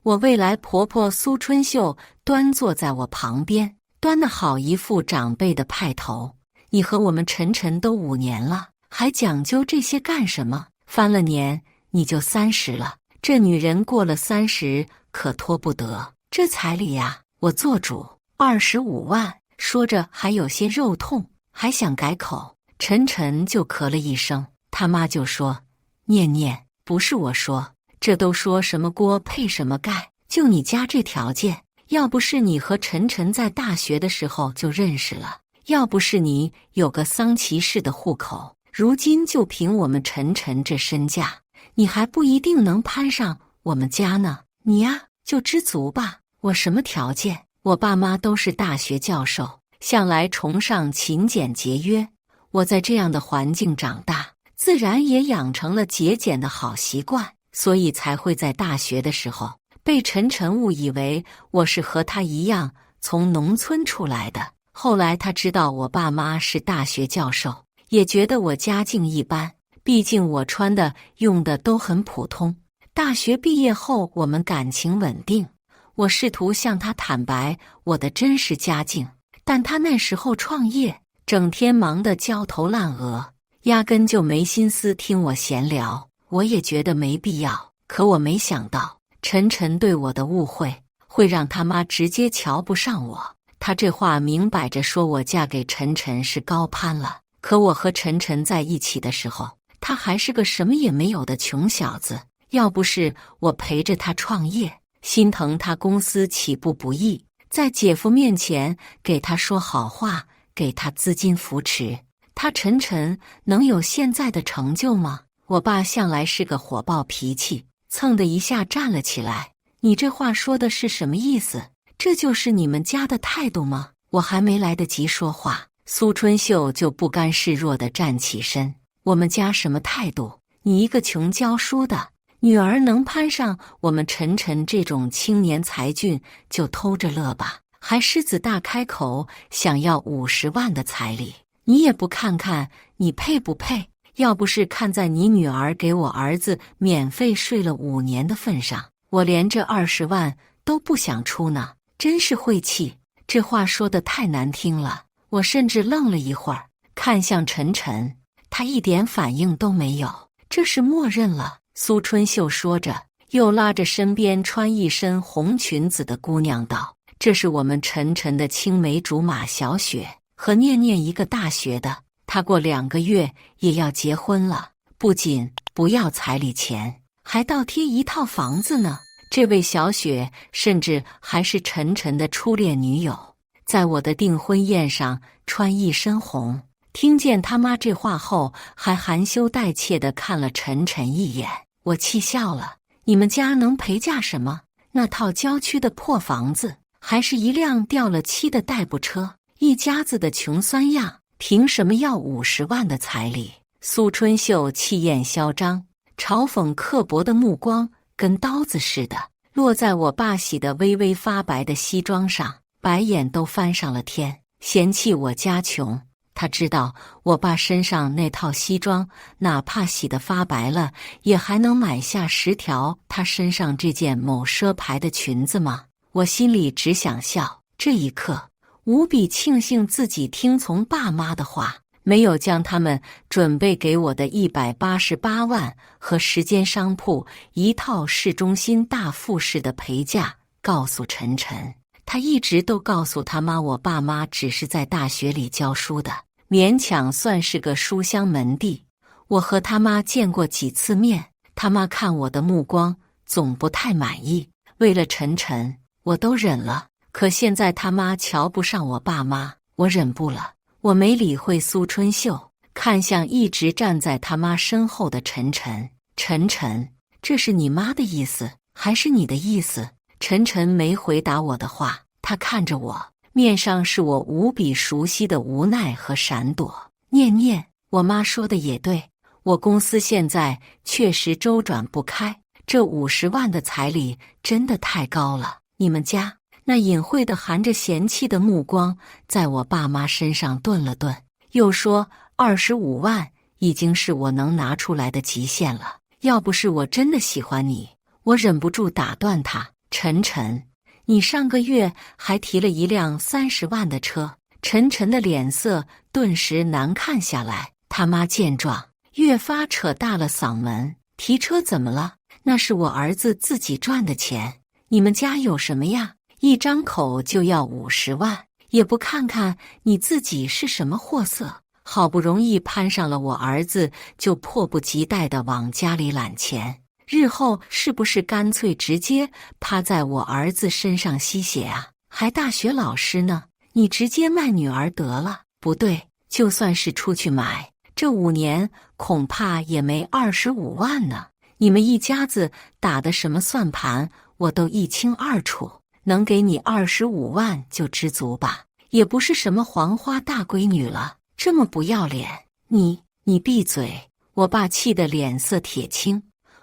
我未来婆婆苏春秀端坐在我旁边，端得好一副长辈的派头。你和我们晨晨都5年了，还讲究这些干什么？翻了年你就30了，这女人过了30可拖不得。这彩礼呀，我做主25万。说着还有些肉痛，还想改口，晨晨就咳了一声，他妈就说：念念，不是我说，这都说什么锅配什么盖，就你家这条件，要不是你和晨晨在大学的时候就认识了，要不是你有个桑奇士的户口，如今就凭我们晨晨这身价，你还不一定能攀上我们家呢。你呀，就知足吧。我什么条件？我爸妈都是大学教授，向来崇尚勤俭节约。我在这样的环境长大，自然也养成了节俭的好习惯，所以才会在大学的时候被晨晨误以为我是和他一样从农村出来的。后来他知道我爸妈是大学教授，也觉得我家境一般，毕竟我穿的用的都很普通。大学毕业后我们感情稳定，我试图向他坦白我的真实家境，但他那时候创业，整天忙得焦头烂额，压根就没心思听我闲聊。我也觉得没必要，可我没想到晨晨对我的误会会让他妈直接瞧不上我。他这话明摆着说我嫁给晨晨是高攀了，可我和晨晨在一起的时候，他还是个什么也没有的穷小子。要不是我陪着他创业，心疼他公司起步不易，在姐夫面前给他说好话，给他资金扶持，他晨晨能有现在的成就吗？我爸向来是个火爆脾气，蹭的一下站了起来。你这话说的是什么意思？这就是你们家的态度吗？我还没来得及说话，苏春秀就不甘示弱地站起身。我们家什么态度？你一个穷教书的女儿能攀上我们晨晨这种青年才俊，就偷着乐吧，还狮子大开口想要50万的彩礼，你也不看看你配不配？要不是看在你女儿给我儿子免费睡了5年的份上，我连这20万都不想出呢。真是晦气，这话说得太难听了。我甚至愣了一会儿，看向晨晨，他一点反应都没有。这是默认了。苏春秀说着，又拉着身边穿一身红裙子的姑娘道：“这是我们晨晨的青梅竹马小雪，和念念一个大学的，她过2个月也要结婚了，不仅不要彩礼钱，还倒贴一套房子呢。这位小雪甚至还是晨晨的初恋女友，在我的订婚宴上穿一身红。”听见他妈这话后，还含羞带怯地看了晨晨一眼，我气笑了。你们家能陪嫁什么？那套郊区的破房子，还是一辆掉了漆的代步车，一家子的穷酸样，凭什么要50万的彩礼？苏春秀气焰嚣张，嘲讽刻薄的目光跟刀子似的，落在我爸洗得微微发白的西装上，白眼都翻上了天，嫌弃我家穷。他知道我爸身上那套西装，哪怕洗得发白了，也还能买下10条他身上这件某奢牌的裙子吗？我心里只想笑。这一刻，无比庆幸自己听从爸妈的话，没有将他们准备给我的188万和10间商铺一套市中心大复式的陪嫁告诉晨晨。他一直都告诉他妈，我爸妈只是在大学里教书的，勉强算是个书香门第。我和他妈见过几次面，他妈看我的目光总不太满意。为了晨晨，我都忍了。可现在他妈瞧不上我爸妈，我忍不了。我没理会苏春秀，看向一直站在他妈身后的晨晨。晨晨，这是你妈的意思，还是你的意思？晨晨没回答我的话，他看着我，面上是我无比熟悉的无奈和闪躲。念念，我妈说的也对，我公司现在确实周转不开，这50万的彩礼真的太高了。你们家那隐晦的含着嫌弃的目光在我爸妈身上顿了顿，又说25万已经是我能拿出来的极限了。要不是我真的喜欢你，我忍不住打断他。晨晨，你上个月还提了一辆30万的车。晨晨的脸色顿时难看下来。他妈见状，越发扯大了嗓门：提车怎么了？那是我儿子自己赚的钱，你们家有什么呀？一张口就要50万，也不看看你自己是什么货色，好不容易攀上了我儿子，就迫不及待地往家里揽钱。日后是不是干脆直接趴在我儿子身上吸血啊？还大学老师呢，你直接卖女儿得了。不对，就算是出去买，这5年恐怕也没25万呢。你们一家子打的什么算盘，我都一清二楚。能给你25万就知足吧，也不是什么黄花大闺女了，这么不要脸。你闭嘴！我爸气得脸色铁青。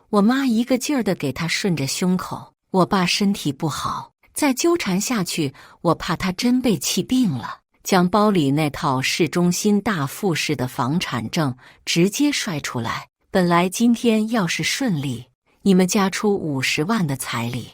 我妈一个劲儿地给他顺着胸口。我爸身体不好，再纠缠下去，我怕他真被气病了。将包里那套市中心大复式的房产证直接摔出来。本来今天要是顺利，你们家出50万的彩礼，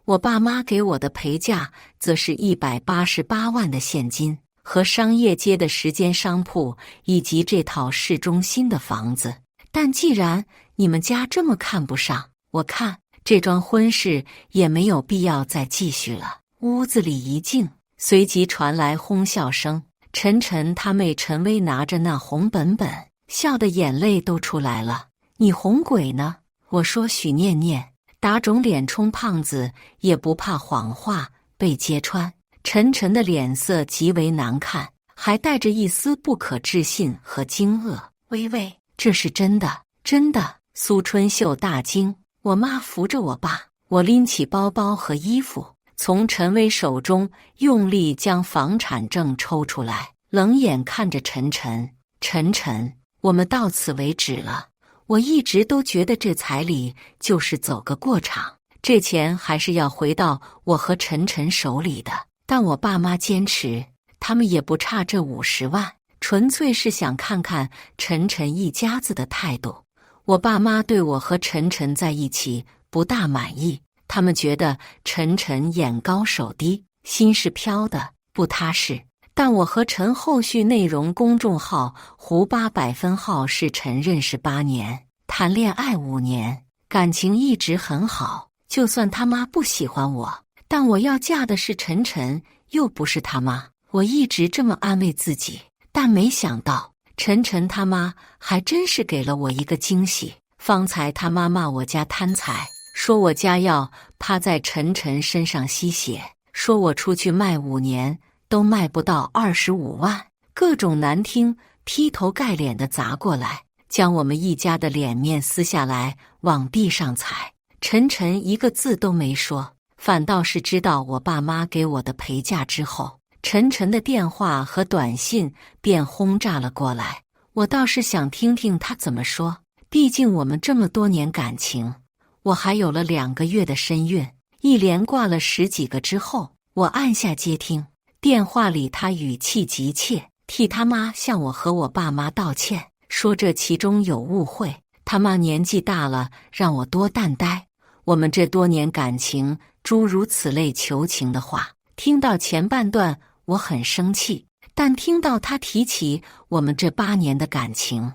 我爸妈给我的陪嫁则是188万的现金和商业街的10间商铺以及这套市中心的房子。但既然你们家这么看不上，我看这桩婚事也没有必要再继续了。屋子里一静，随即传来哄笑声。晨晨他妹陈薇拿着那红本本，笑得眼泪都出来了。你哄鬼呢？我说许念念，打肿脸充胖子也不怕谎话被揭穿。晨晨的脸色极为难看，还带着一丝不可置信和惊愕。薇，这是真的？真的？苏春秀大惊。我妈扶着我爸，我拎起包包和衣服，从陈薇手中用力将房产证抽出来，冷眼看着晨晨。晨，我们到此为止了。我一直都觉得这彩礼就是走个过场，这钱还是要回到我和晨晨手里的。但我爸妈坚持，他们也不差这50万，纯粹是想看看晨晨一家子的态度。我爸妈对我和晨晨在一起不大满意，他们觉得晨晨眼高手低，心是飘的，不踏实。但我和陈后续内容公众号胡800分号是陈认识8年，谈恋爱5年，感情一直很好。就算他妈不喜欢我，但我要嫁的是晨晨，又不是他妈。我一直这么安慰自己，但没想到晨晨他妈还真是给了我一个惊喜。方才他妈骂我家贪财，说我家要趴在晨晨身上吸血，说我出去卖5年都卖不到25万，各种难听，劈头盖脸的砸过来，将我们一家的脸面撕下来往地上踩。晨晨一个字都没说，反倒是知道我爸妈给我的陪嫁之后，晨晨的电话和短信便轰炸了过来。我倒是想听听他怎么说，毕竟我们这么多年感情，我还有了2个月的身孕。一连挂了10几个之后，我按下接听，电话里他语气急切，替他妈向我和我爸妈道歉，说这其中有误会，他妈年纪大了，让我多担待我们这多年感情，诸如此类求情的话。听到前半段我很生气，但听到他提起我们这8年的感情，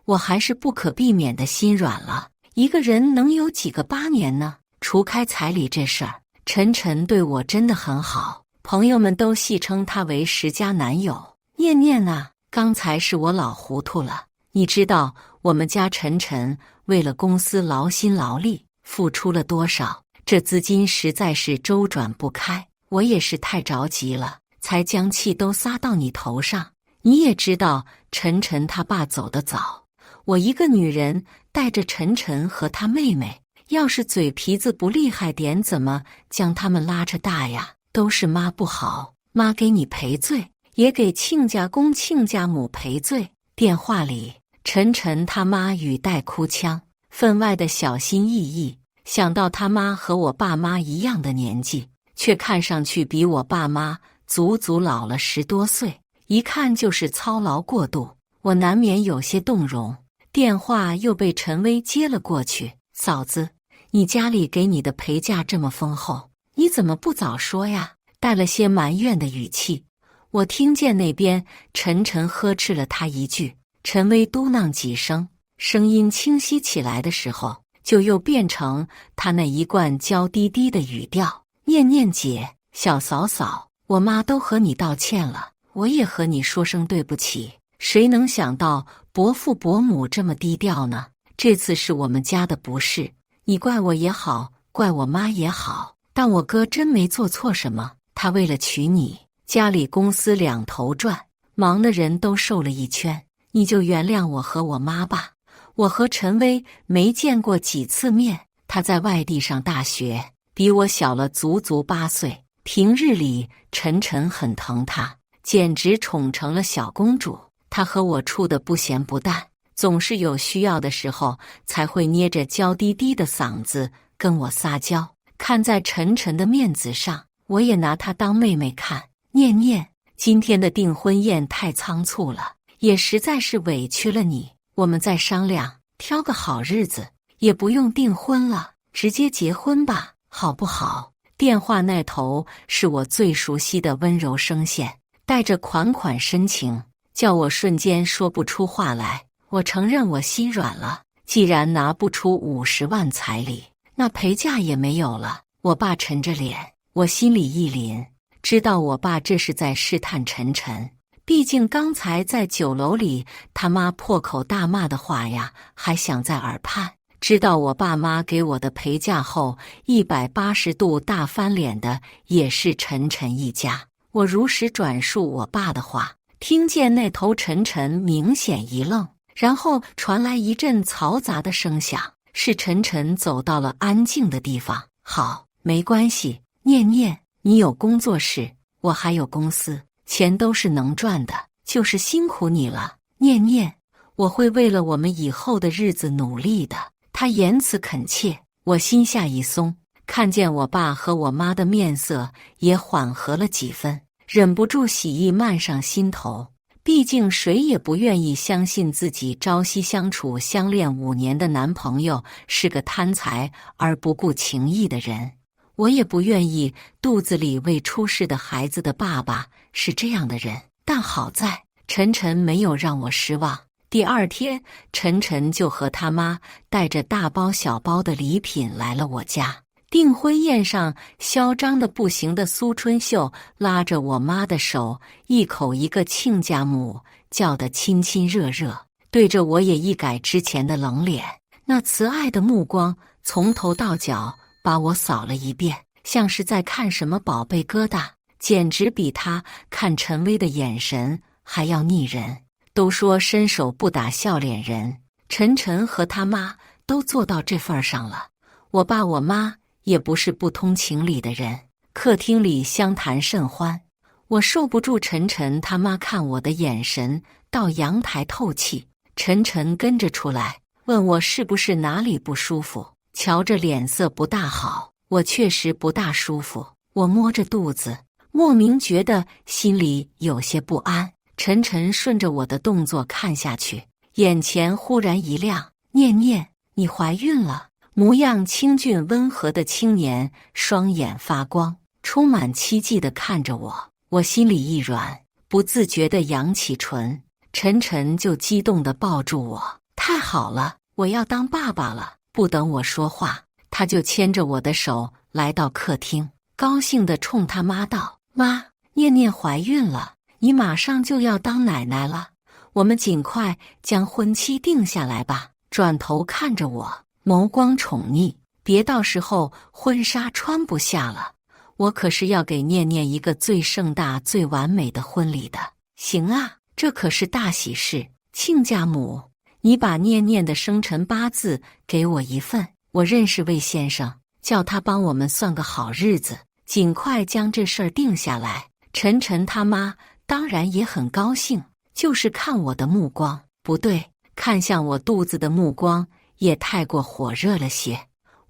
我还是不可避免的心软了。一个人能有几个8年呢？除开彩礼这事儿，晨晨对我真的很好，朋友们都戏称他为10佳男友。念念啊，刚才是我老糊涂了。你知道我们家晨晨为了公司劳心劳力付出了多少？这资金实在是周转不开，我也是太着急了，才将气都撒到你头上。你也知道晨晨他爸走得早，我一个女人带着晨晨和他妹妹，要是嘴皮子不厉害点，怎么将他们拉扯大呀？都是妈不好，妈给你赔罪，也给亲家公亲家母赔罪。电话里晨晨他妈语带哭腔，分外的小心翼翼。想到他妈和我爸妈一样的年纪，却看上去比我爸妈足足老了10多岁，一看就是操劳过度，我难免有些动容。电话又被陈薇接了过去。嫂子，你家里给你的陪嫁这么丰厚，你怎么不早说呀？带了些埋怨的语气。我听见那边晨晨呵斥了他一句，陈薇嘟囔几声，声音清晰起来的时候，就又变成他那一贯娇滴滴的语调。念念姐，小嫂嫂，我妈都和你道歉了，我也和你说声对不起。谁能想到伯父伯母这么低调呢？这次是我们家的不是，你怪我也好，怪我妈也好，但我哥真没做错什么。他为了娶你，家里公司2头转，忙的人都瘦了一圈，你就原谅我和我妈吧。我和陈薇没见过几次面，她在外地上大学，比我小了足足8岁。平日里晨晨很疼她，简直宠成了小公主。她和我处得不咸不淡，总是有需要的时候才会捏着娇滴滴的嗓子跟我撒娇。看在晨晨的面子上，我也拿她当妹妹看。念念，今天的订婚宴太仓促了，也实在是委屈了你。我们再商量，挑个好日子，也不用订婚了，直接结婚吧，好不好？电话那头是我最熟悉的温柔声线，带着款款深情，叫我瞬间说不出话来。我承认我心软了，既然拿不出50万彩礼，那陪嫁也没有了。我爸沉着脸，我心里一凛，知道我爸这是在试探晨晨。毕竟刚才在酒楼里他妈破口大骂的话呀，还响在耳畔。知道我爸妈给我的陪嫁后，180度大翻脸的也是晨晨一家。我如实转述我爸的话，听见那头晨晨明显一愣，然后传来一阵嘈杂的声响，是晨晨走到了安静的地方。好，没关系，念念，你有工作室，我还有公司，钱都是能赚的，就是辛苦你了。念念，我会为了我们以后的日子努力的。他言辞恳切，我心下一松，看见我爸和我妈的面色也缓和了几分，忍不住喜意漫上心头。毕竟谁也不愿意相信自己朝夕相处相恋5年的男朋友是个贪财而不顾情义的人，我也不愿意肚子里未出世的孩子的爸爸是这样的人。但好在晨晨没有让我失望。第二天，晨晨就和他妈带着大包小包的礼品来了我家。订婚宴上，嚣张的不行的苏春秀拉着我妈的手，一口一个亲家母，叫得亲亲热热，对着我也一改之前的冷脸，那慈爱的目光从头到脚把我扫了一遍，像是在看什么宝贝疙瘩，简直比他看陈薇的眼神还要腻人。都说伸手不打笑脸人，晨晨和他妈都做到这份上了。我爸我妈也不是不通情理的人，客厅里相谈甚欢。我受不住晨晨他妈看我的眼神，到阳台透气。晨晨跟着出来，问我是不是哪里不舒服。瞧着脸色不大好，我确实不大舒服。我摸着肚子，莫名觉得心里有些不安。晨晨顺着我的动作看下去，眼前忽然一亮：“念念，你怀孕了。”模样清俊温和的青年，双眼发光，充满期冀地看着我。我心里一软，不自觉地扬起唇。晨晨就激动地抱住我：“太好了，我要当爸爸了！”不等我说话，他就牵着我的手来到客厅，高兴地冲他妈道：“妈，念念怀孕了。你马上就要当奶奶了，我们尽快将婚期定下来吧。”转头看着我，眸光宠溺：“别到时候婚纱穿不下了，我可是要给念念一个最盛大、最完美的婚礼的。”“行啊，这可是大喜事，亲家母，你把念念的生辰八字给我一份，我认识魏先生，叫他帮我们算个好日子，尽快将这事儿定下来。”晨晨他妈当然也很高兴，就是看我的目光不对，看向我肚子的目光也太过火热了些。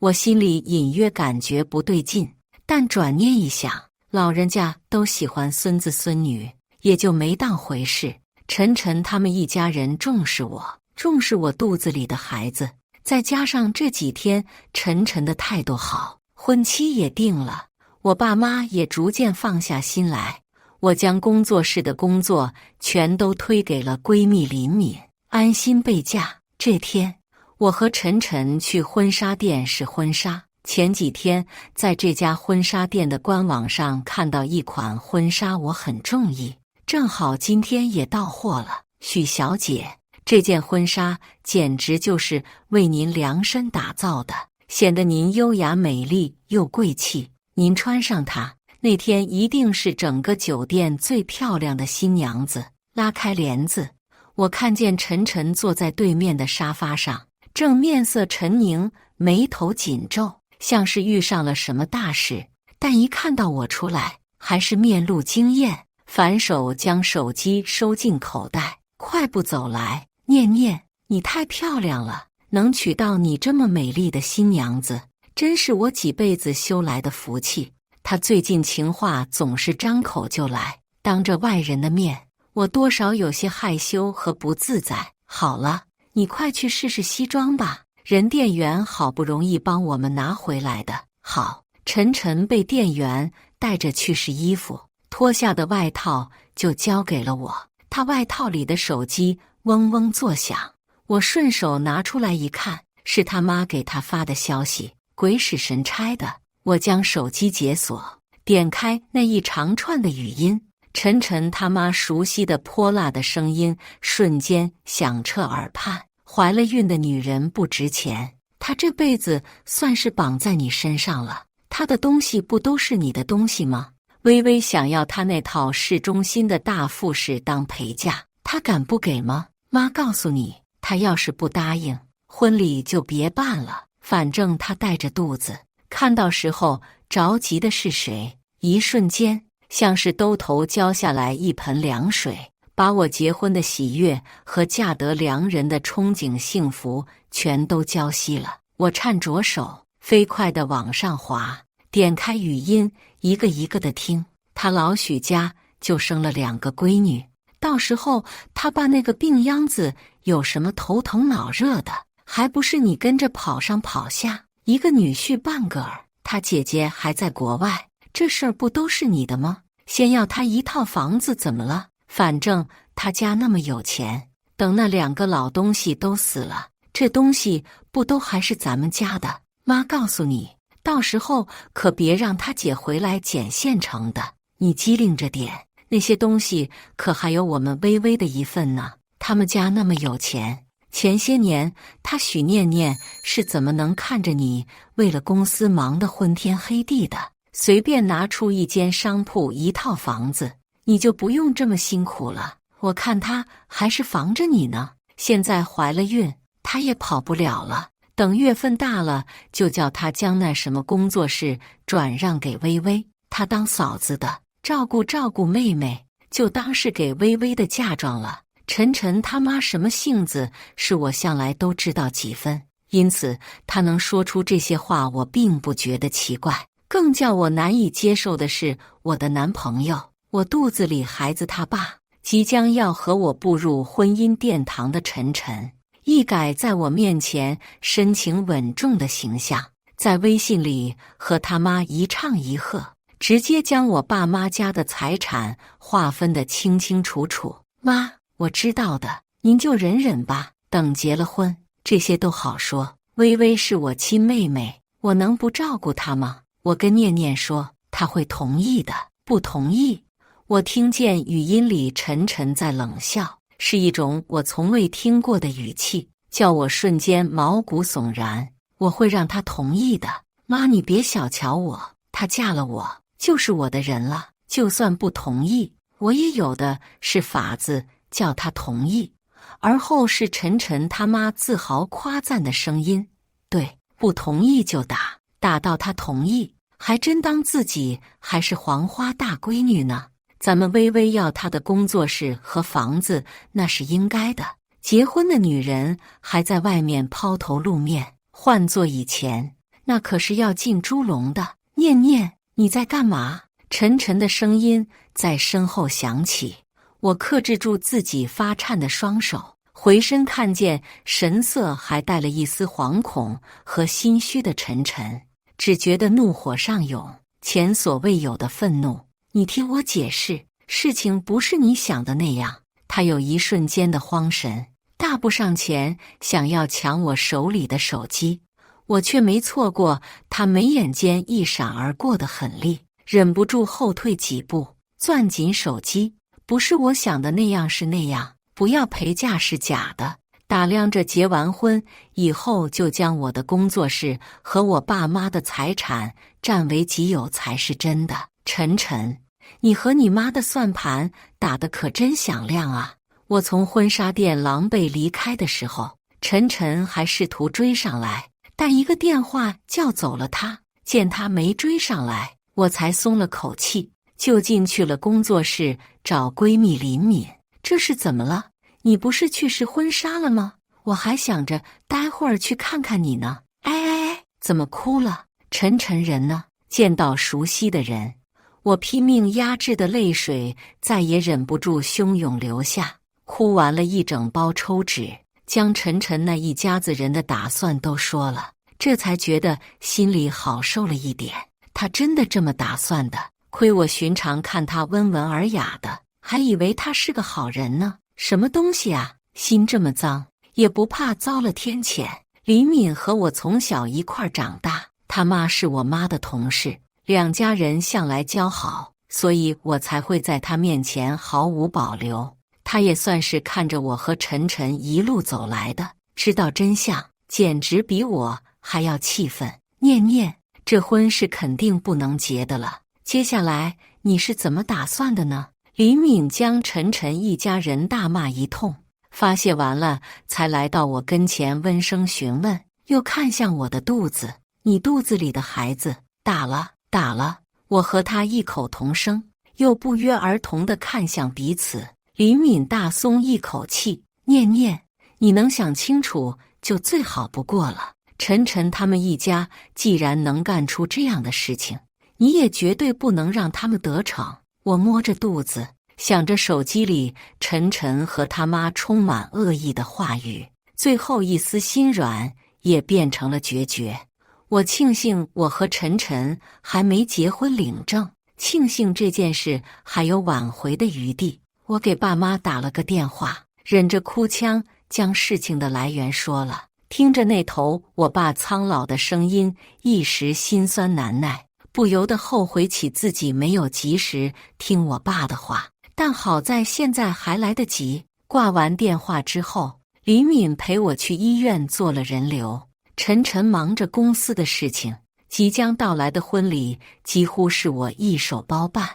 我心里隐约感觉不对劲，但转念一想，老人家都喜欢孙子孙女，也就没当回事。晨晨他们一家人重视我，重视我肚子里的孩子，再加上这几天晨晨的态度好，婚期也定了，我爸妈也逐渐放下心来。我将工作室的工作全都推给了闺蜜林敏，安心备嫁。这天，我和晨晨去婚纱店试婚纱。前几天在这家婚纱店的官网上看到一款婚纱，我很中意，正好今天也到货了。许小姐，这件婚纱简直就是为您量身打造的，显得您优雅美丽又贵气。您穿上它，那天一定是整个酒店最漂亮的新娘子。拉开帘子，我看见晨晨坐在对面的沙发上，正面色沉凝，眉头紧皱，像是遇上了什么大事。但一看到我出来，还是面露惊艳，反手将手机收进口袋，快步走来：“念念，你太漂亮了，能娶到你这么美丽的新娘子，真是我几辈子修来的福气。”他最近情话总是张口就来，当着外人的面，我多少有些害羞和不自在。好了，你快去试试西装吧，人店员好不容易帮我们拿回来的。好，晨晨被店员带着去试衣服，脱下的外套就交给了我。他外套里的手机嗡嗡作响，我顺手拿出来一看，是他妈给他发的消息，鬼使神差的。我将手机解锁，点开那一长串的语音，晨晨他妈熟悉的泼辣的声音瞬间响彻耳畔：“怀了孕的女人不值钱，她这辈子算是绑在你身上了，她的东西不都是你的东西吗？”微微想要她那套市中心的大复式当陪嫁，她敢不给吗？妈告诉你，她要是不答应，婚礼就别办了，反正她带着肚子。看到时候着急的是谁？一瞬间，像是兜头浇下来一盆凉水，把我结婚的喜悦和嫁得良人的憧憬幸福全都浇熄了。我颤着手，飞快地往上滑，点开语音，一个一个的听。他老许家就生了2个闺女，到时候他爸那个病秧子有什么头疼脑热的，还不是你跟着跑上跑下？一个女婿半个儿，他姐姐还在国外，这事儿不都是你的吗？先要他一套房子怎么了？反正他家那么有钱，等那2个老东西都死了，这东西不都还是咱们家的？妈告诉你，到时候可别让他姐回来捡现成的。你机灵着点，那些东西可还有我们微微的一份呢。他们家那么有钱，前些年他许念念是怎么能看着你为了公司忙得昏天黑地的，随便拿出1间商铺1套房子，你就不用这么辛苦了。我看他还是防着你呢。现在怀了孕，他也跑不了了。等月份大了，就叫他将那什么工作室转让给微微，他当嫂子的，照顾妹妹，就当是给微微的嫁妆了。晨晨他妈什么性子，是我向来都知道几分，因此他能说出这些话，我并不觉得奇怪。更叫我难以接受的是，我的男朋友，我肚子里孩子他爸，即将要和我步入婚姻殿堂的晨晨，一改在我面前深情稳重的形象，在微信里和他妈一唱一和，直接将我爸妈家的财产划分得清清楚楚。妈，我知道的，您就忍忍吧，等结了婚，这些都好说。微微是我亲妹妹，我能不照顾她吗？我跟念念说，她会同意的。不同意？我听见语音里晨晨在冷笑，是一种我从未听过的语气，叫我瞬间毛骨悚然。我会让她同意的。妈，你别小瞧我，她嫁了我就是我的人了，就算不同意，我也有的是法子叫她同意。而后是晨晨他妈自豪夸赞的声音，对，不同意就打，打到她同意，还真当自己还是黄花大闺女呢。咱们微微要她的工作室和房子，那是应该的。结婚的女人还在外面抛头露面，换做以前，那可是要进猪笼的。念念，你在干嘛？晨晨的声音在身后响起。我克制住自己发颤的双手，回身看见神色还带了一丝惶恐和心虚的晨晨，只觉得怒火上涌，前所未有的愤怒。你听我解释，事情不是你想的那样。他有一瞬间的慌神，大步上前，想要抢我手里的手机，我却没错过他眉眼间一闪而过的狠厉，忍不住后退几步，攥紧手机。不是我想的那样，是那样，不要陪嫁是假的。打量着结完婚以后就将我的工作室和我爸妈的财产占为己有才是真的。晨晨，你和你妈的算盘打得可真响亮啊！我从婚纱店狼狈离开的时候，晨晨还试图追上来，但一个电话叫走了他。见他没追上来，我才松了口气，就进去了工作室找闺蜜林敏。这是怎么了？你不是去试婚纱了吗？我还想着待会儿去看看你呢。哎，怎么哭了？晨晨人呢？见到熟悉的人，我拼命压制的泪水再也忍不住汹涌流下，哭完了一整包抽纸，将晨晨那一家子人的打算都说了，这才觉得心里好受了一点。他真的这么打算的？亏我寻常看他温文尔雅的，还以为他是个好人呢。什么东西啊，心这么脏，也不怕遭了天谴。李敏和我从小一块长大，他妈是我妈的同事，两家人向来交好，所以我才会在他面前毫无保留。他也算是看着我和晨晨一路走来的，知道真相，简直比我还要气愤。念念，这婚是肯定不能结的了，接下来你是怎么打算的呢？李敏将晨晨一家人大骂一通，发泄完了才来到我跟前温声询问，又看向我的肚子，你肚子里的孩子打了？打了。我和他异口同声，又不约而同地看向彼此。李敏大松一口气，念念，你能想清楚就最好不过了。晨晨他们一家既然能干出这样的事情，你也绝对不能让他们得逞。我摸着肚子，想着手机里晨晨和他妈充满恶意的话语，最后一丝心软也变成了决绝。我庆幸我和晨晨还没结婚领证，庆幸这件事还有挽回的余地。我给爸妈打了个电话，忍着哭腔将事情的来源说了。听着那头我爸苍老的声音，一时心酸难耐，不由得后悔起自己没有及时听我爸的话。但好在现在还来得及。挂完电话之后，李敏陪我去医院做了人流。晨晨忙着公司的事情，即将到来的婚礼几乎是我一手包办。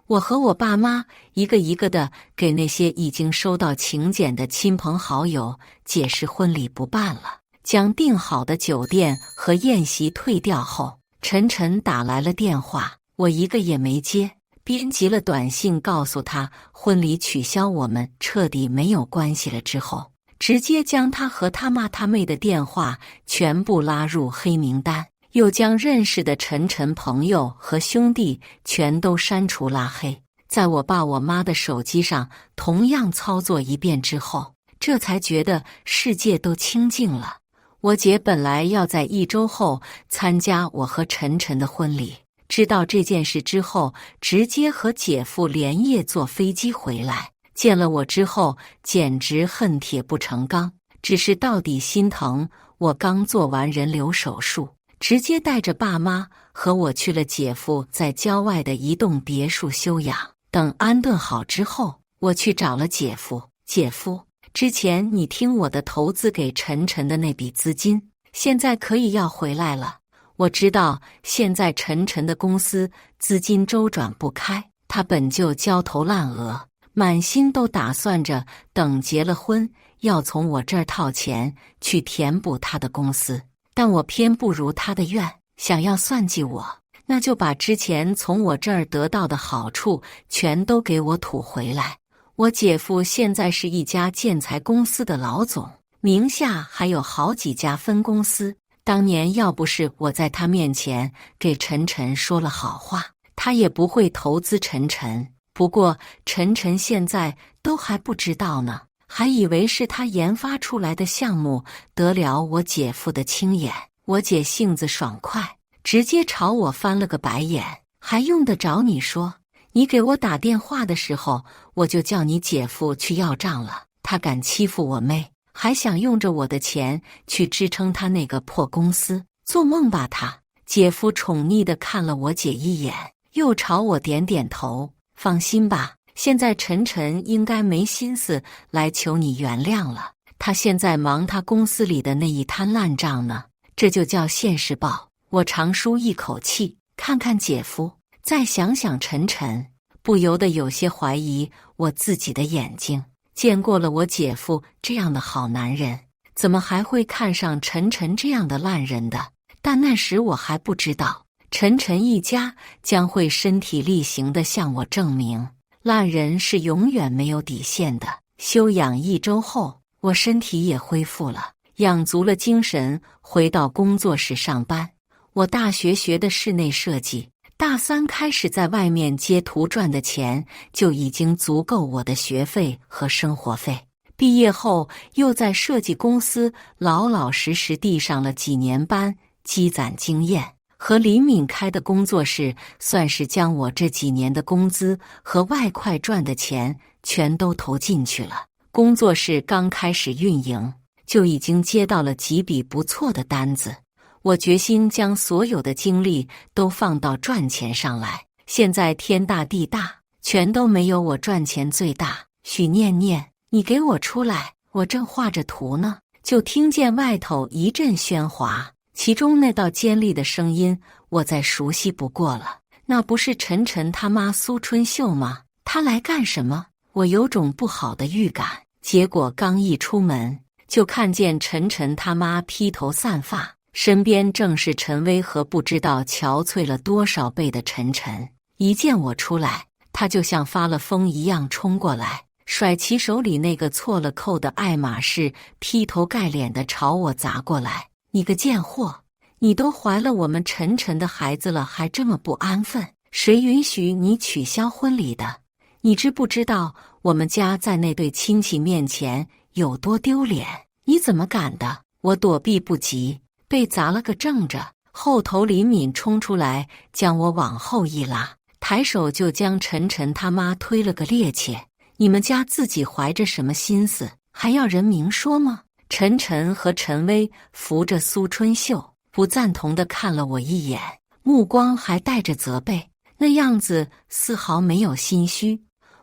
我和我爸妈一个一个的给那些已经收到请柬的亲朋好友解释婚礼不办了。将订好的酒店和宴席退掉后，晨晨打来了电话，我一个也没接，编辑了短信告诉他婚礼取消，我们彻底没有关系了之后，直接将他和他妈他妹的电话全部拉入黑名单，又将认识的晨晨朋友和兄弟全都删除拉黑。在我爸我妈的手机上同样操作一遍之后，这才觉得世界都清静了。我姐本来要在1周后参加我和晨晨的婚礼，知道这件事之后，直接和姐夫连夜坐飞机回来。见了我之后，简直恨铁不成钢。只是到底心疼，我刚做完人流手术，直接带着爸妈和我去了姐夫在郊外的一栋别墅休养。等安顿好之后，我去找了姐夫。姐夫，之前你听我的投资给晨晨的那笔资金，现在可以要回来了。我知道现在晨晨的公司资金周转不开，他本就焦头烂额，满心都打算着等结了婚要从我这儿套钱去填补他的公司。但我偏不如他的愿，想要算计我，那就把之前从我这儿得到的好处全都给我吐回来。我姐夫现在是一家建材公司的老总，名下还有好几家分公司。当年要不是我在他面前给晨晨说了好话，他也不会投资晨晨。不过晨晨现在都还不知道呢，还以为是他研发出来的项目得了我姐夫的青眼。我姐性子爽快，直接朝我翻了个白眼，还用得着你说？你给我打电话的时候，我就叫你姐夫去要账了。他敢欺负我妹，还想用着我的钱去支撑他那个破公司，做梦吧他！姐夫宠溺地看了我姐一眼，又朝我点点头。放心吧，现在晨晨应该没心思来求你原谅了，他现在忙他公司里的那一摊烂账呢。这就叫现世报。我长舒一口气，看看姐夫，再想想晨晨，不由得有些怀疑我自己的眼睛。见过了我姐夫这样的好男人，怎么还会看上晨晨这样的烂人的？但那时我还不知道，晨晨一家将会身体力行地向我证明，烂人是永远没有底线的。休养1周后，我身体也恢复了，养足了精神，回到工作室上班。我大学学的室内设计，大3开始在外面接图赚的钱就已经足够我的学费和生活费。毕业后又在设计公司老老实实地上了几年班，积攒经验。和李敏开的工作室算是将我这几年的工资和外快赚的钱全都投进去了。工作室刚开始运营，就已经接到了几笔不错的单子。我决心将所有的精力都放到赚钱上来。现在天大地大，全都没有我赚钱最大。许念念，你给我出来！我正画着图呢，就听见外头一阵喧哗，其中那道尖利的声音我再熟悉不过了。那不是晨晨他妈苏春秀吗？她来干什么？我有种不好的预感。结果刚一出门，就看见晨晨他妈披头散发，身边正是陈薇和不知道憔悴了多少倍的晨晨。一见我出来，他就像发了疯一样冲过来，甩起手里那个错了扣的爱马仕，劈头盖脸地朝我砸过来。你个贱货，你都怀了我们晨晨的孩子了，还这么不安分？谁允许你取消婚礼的？你知不知道我们家在那对亲戚面前有多丢脸？你怎么敢的？我躲避不及，被砸了个正着。后头李敏冲出来将我往后一拉，抬手就将晨晨他妈推了个趔趄。你们家自己怀着什么心思，还要人明说吗？陈晨和陈薇扶着苏春秀，不赞同地看了我一眼，目光还带着责备，那样子丝毫没有心虚。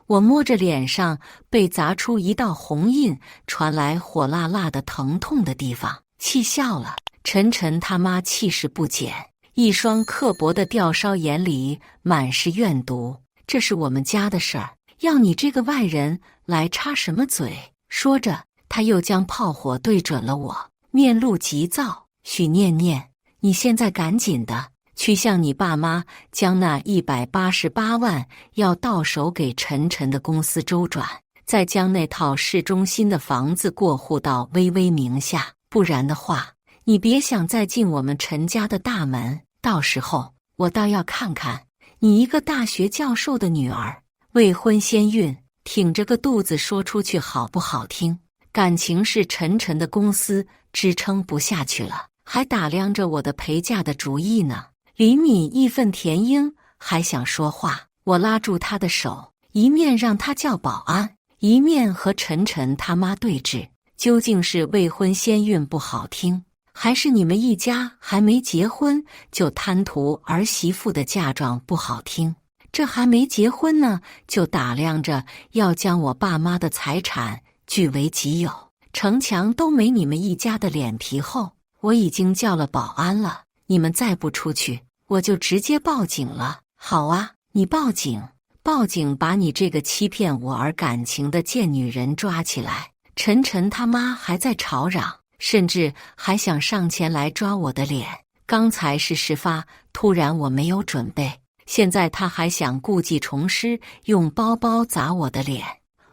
我摸着脸上被砸出一道红印，传来火辣辣的疼痛的地方，气笑了。陈晨他妈气势不减，一双刻薄的吊梢眼里满是怨毒。这是我们家的事儿，要你这个外人来插什么嘴？说着，他又将炮火对准了我，面露急躁。许念念，你现在赶紧的去向你爸妈将那188万要到手给陈晨的公司周转，再将那套市中心的房子过户到微微名下，不然的话，你别想再进我们陈家的大门。到时候我倒要看看你一个大学教授的女儿，未婚先孕，挺着个肚子说出去好不好听？感情是陈晨的公司支撑不下去了，还打量着我的陪嫁的主意呢。李敏义愤填膺，还想说话，我拉住他的手，一面让他叫保安，一面和陈晨他妈对峙。究竟是未婚先孕不好听，还是你们一家还没结婚就贪图儿媳妇的嫁妆不好听？这还没结婚呢，就打量着要将我爸妈的财产据为己有，逞强都没你们一家的脸皮厚。我已经叫了保安了，你们再不出去，我就直接报警了。好啊，你报警，报警把你这个欺骗我儿感情的贱女人抓起来。陈晨他妈还在吵嚷，甚至还想上前来抓我的脸。刚才是事发突然，我没有准备，现在他还想故技重施，用包包砸我的脸。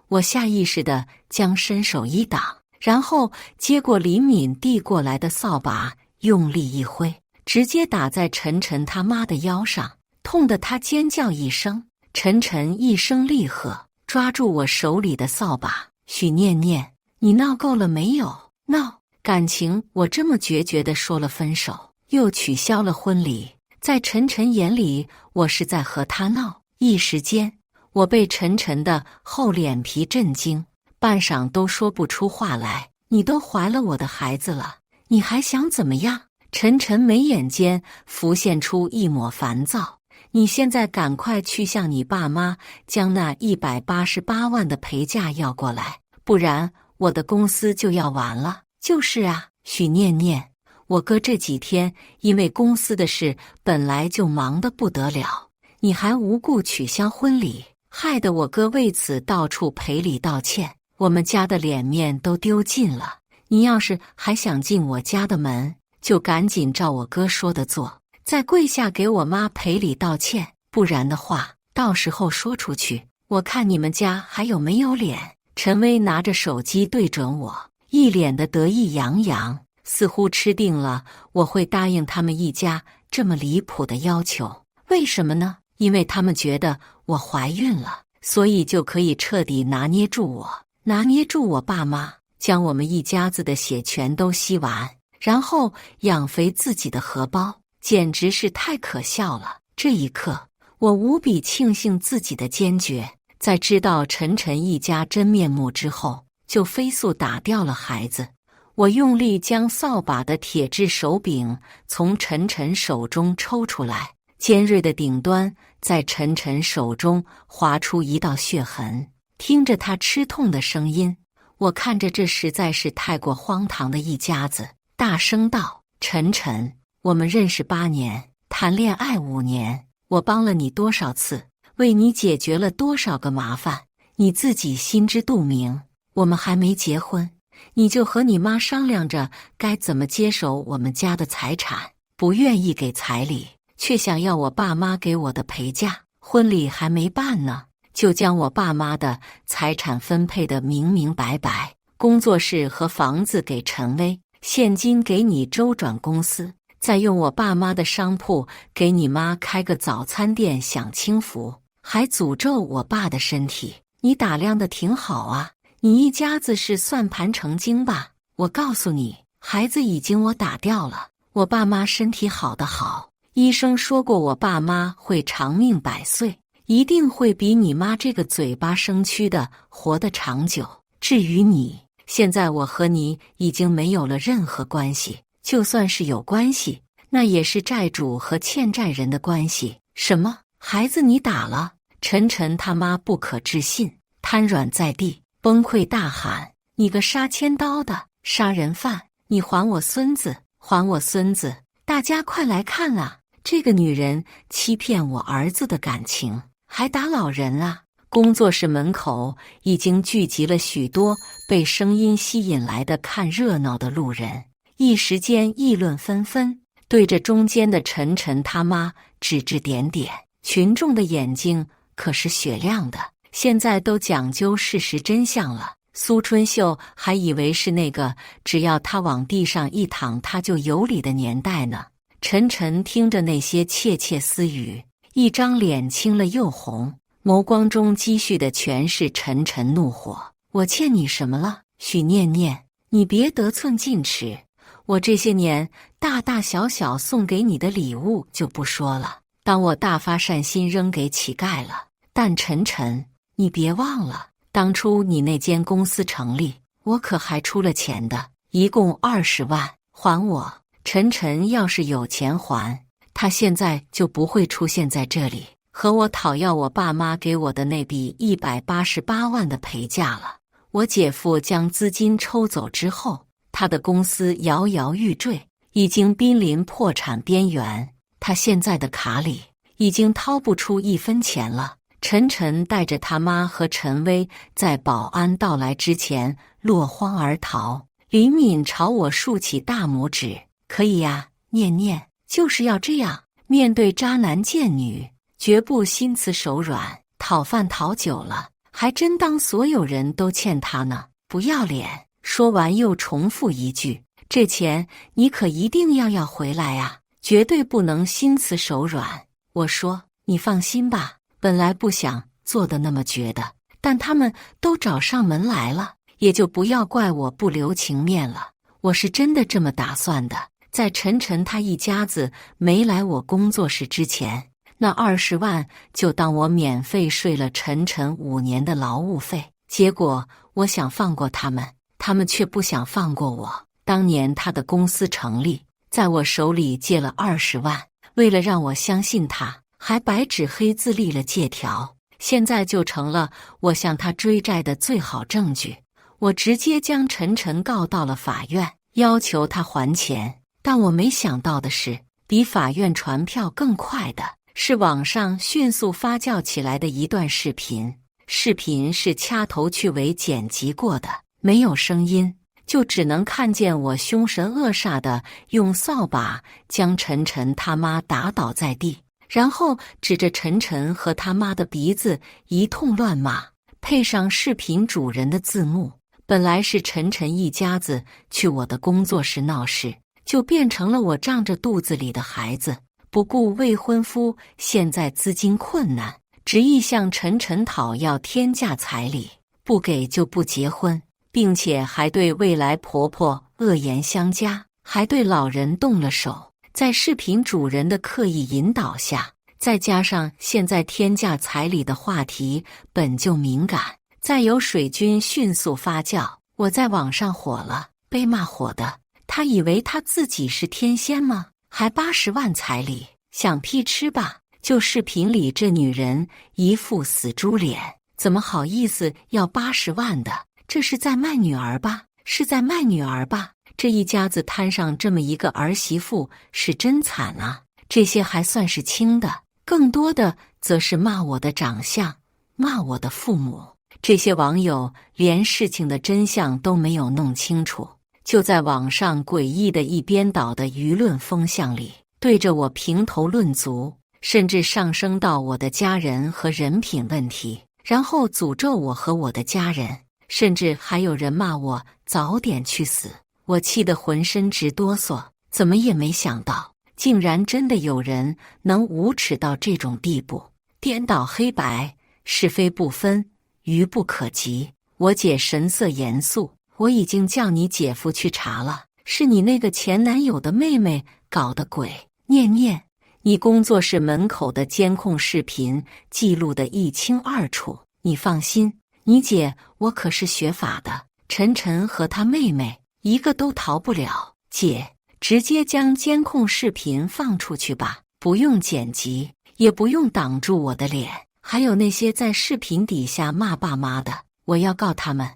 我下意识地将伸手一挡，然后接过李敏递过来的扫把，用力一挥，直接打在陈晨他妈的腰上，痛得他尖叫一声。陈晨一声厉喝，抓住我手里的扫把。许念念，你闹够了没有？闹感情，我这么决绝地说了分手，又取消了婚礼，在陈晨眼里，我是在和他闹。一时间，我被陈晨的厚脸皮震惊，半晌都说不出话来。你都怀了我的孩子了，你还想怎么样？陈晨眉眼间浮现出一抹烦躁。你现在赶快去向你爸妈将那188万的陪嫁要过来，不然我的公司就要完了。就是啊，许念念，我哥这几天因为公司的事本来就忙得不得了，你还无故取消婚礼，害得我哥为此到处赔礼道歉，我们家的脸面都丢尽了。你要是还想进我家的门，就赶紧照我哥说的做，再跪下给我妈赔礼道歉，不然的话，到时候说出去，我看你们家还有没有脸。陈薇拿着手机对准我，一脸的得意洋洋，似乎吃定了我会答应他们一家这么离谱的要求。为什么呢？因为他们觉得我怀孕了，所以就可以彻底拿捏住我，拿捏住我爸妈，将我们一家子的血全都吸完，然后养肥自己的荷包，简直是太可笑了。这一刻，我无比庆幸自己的坚决，在知道陈晨一家真面目之后，就飞速打掉了孩子。我用力将扫把的铁质手柄从陈晨手中抽出来，尖锐的顶端在陈晨手中划出一道血痕。听着他吃痛的声音，我看着这实在是太过荒唐的一家子，大声道：陈晨，我们认识8年，谈恋爱5年，我帮了你多少次，为你解决了多少个麻烦，你自己心知肚明。我们还没结婚，你就和你妈商量着该怎么接手我们家的财产，不愿意给彩礼，却想要我爸妈给我的陪嫁，婚礼还没办呢，就将我爸妈的财产分配得明明白白，工作室和房子给陈薇，现金给你周转公司，再用我爸妈的商铺给你妈开个早餐店享清福，还诅咒我爸的身体。你打量得挺好啊，你一家子是算盘成精吧？我告诉你，孩子已经我打掉了，我爸妈身体好得好，医生说过我爸妈会长命100岁，一定会比你妈这个嘴巴生蛆的活得长久。至于你，现在我和你已经没有了任何关系，就算是有关系，那也是债主和欠债人的关系。什么？孩子你打了？陈晨他妈不可置信，瘫软在地，崩溃大喊：你个杀千刀的杀人犯，你还我孙子，还我孙子！大家快来看啊，这个女人欺骗我儿子的感情，还打老人啊！工作室门口已经聚集了许多被声音吸引来的看热闹的路人，一时间议论纷纷，对着中间的陈晨他妈指指点点。群众的眼睛可是雪亮的，现在都讲究事实真相了。苏春秀还以为是那个只要他往地上一躺他就有理的年代呢。陈晨听着那些窃窃私语，一张脸青了又红，眸光中积蓄的全是沉沉怒火。我欠你什么了？许念念，你别得寸进尺。我这些年大大小小送给你的礼物就不说了，当我大发善心扔给乞丐了。但晨晨，你别忘了，当初你那间公司成立，我可还出了钱的，一共20万，还我。晨晨要是有钱还，他现在就不会出现在这里和我讨要我爸妈给我的那笔188万的赔价了。我姐夫将资金抽走之后，他的公司摇摇欲坠，已经濒临破产边缘，他现在的卡里已经掏不出1分钱了。陈晨带着他妈和陈威在保安到来之前落荒而逃。林敏朝我竖起大拇指，可以呀，念念，就是要这样，面对渣男贱女，绝不心慈手软。讨饭讨久了，还真当所有人都欠他呢，不要脸。说完又重复一句，这钱你可一定要回来啊，绝对不能心慈手软。我说，你放心吧，本来不想做的那么绝的，但他们都找上门来了，也就不要怪我不留情面了。我是真的这么打算的。在陈晨他一家子没来我工作室之前，那20万就当我免费睡了陈晨5年的劳务费。结果我想放过他们，他们却不想放过我。当年他的公司成立，在我手里借了20万，为了让我相信他，还白纸黑字立了借条，现在就成了我向他追债的最好证据。我直接将陈晨告到了法院，要求他还钱。但我没想到的是，比法院传票更快的是网上迅速发酵起来的一段视频。视频是掐头去尾剪辑过的，没有声音，就只能看见我凶神恶煞的用扫把将陈晨他妈打倒在地，然后指着陈晨和他妈的鼻子一通乱骂，配上视频主人的字幕。本来是陈晨一家子去我的工作室闹事，就变成了我仗着肚子里的孩子，不顾未婚夫现在资金困难，执意向陈晨讨要天价彩礼，不给就不结婚，并且还对未来婆婆恶言相加，还对老人动了手。在视频主人的刻意引导下，再加上现在天价彩礼的话题本就敏感，再有水军迅速发酵，我在网上火了，被骂火的。他以为他自己是天仙吗？还80万彩礼，想屁吃吧！就视频里这女人一副死猪脸，怎么好意思要80万的？这是在卖女儿吧？是在卖女儿吧？这一家子摊上这么一个儿媳妇是真惨啊！这些还算是轻的，更多的则是骂我的长相，骂我的父母。这些网友连事情的真相都没有弄清楚，就在网上诡异的一边倒的舆论风向里，对着我评头论足，甚至上升到我的家人和人品问题，然后诅咒我和我的家人，甚至还有人骂我早点去死。我气得浑身直哆嗦，怎么也没想到，竟然真的有人能无耻到这种地步，颠倒黑白，是非不分，愚不可及。我姐神色严肃，我已经叫你姐夫去查了，是你那个前男友的妹妹搞的鬼。念念，你工作室门口的监控视频记录得一清二楚。你放心，你姐我可是学法的，晨晨和他妹妹一个都逃不了。姐，直接将监控视频放出去吧，不用剪辑，也不用挡住我的脸。还有那些在视频底下骂爸妈的，我要告他们。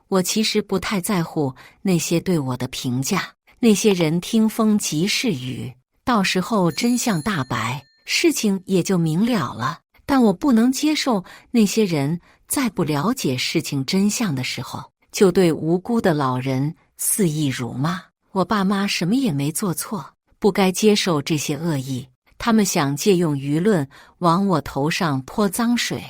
我其实不太在乎那些对我的评价，那些人听风即是雨，到时候真相大白，事情也就明了了。但我不能接受那些人在不了解事情真相的时候，就对无辜的老人肆意辱骂。我爸妈什么也没做错，不该接受这些恶意。他们想借用舆论往我头上泼脏水，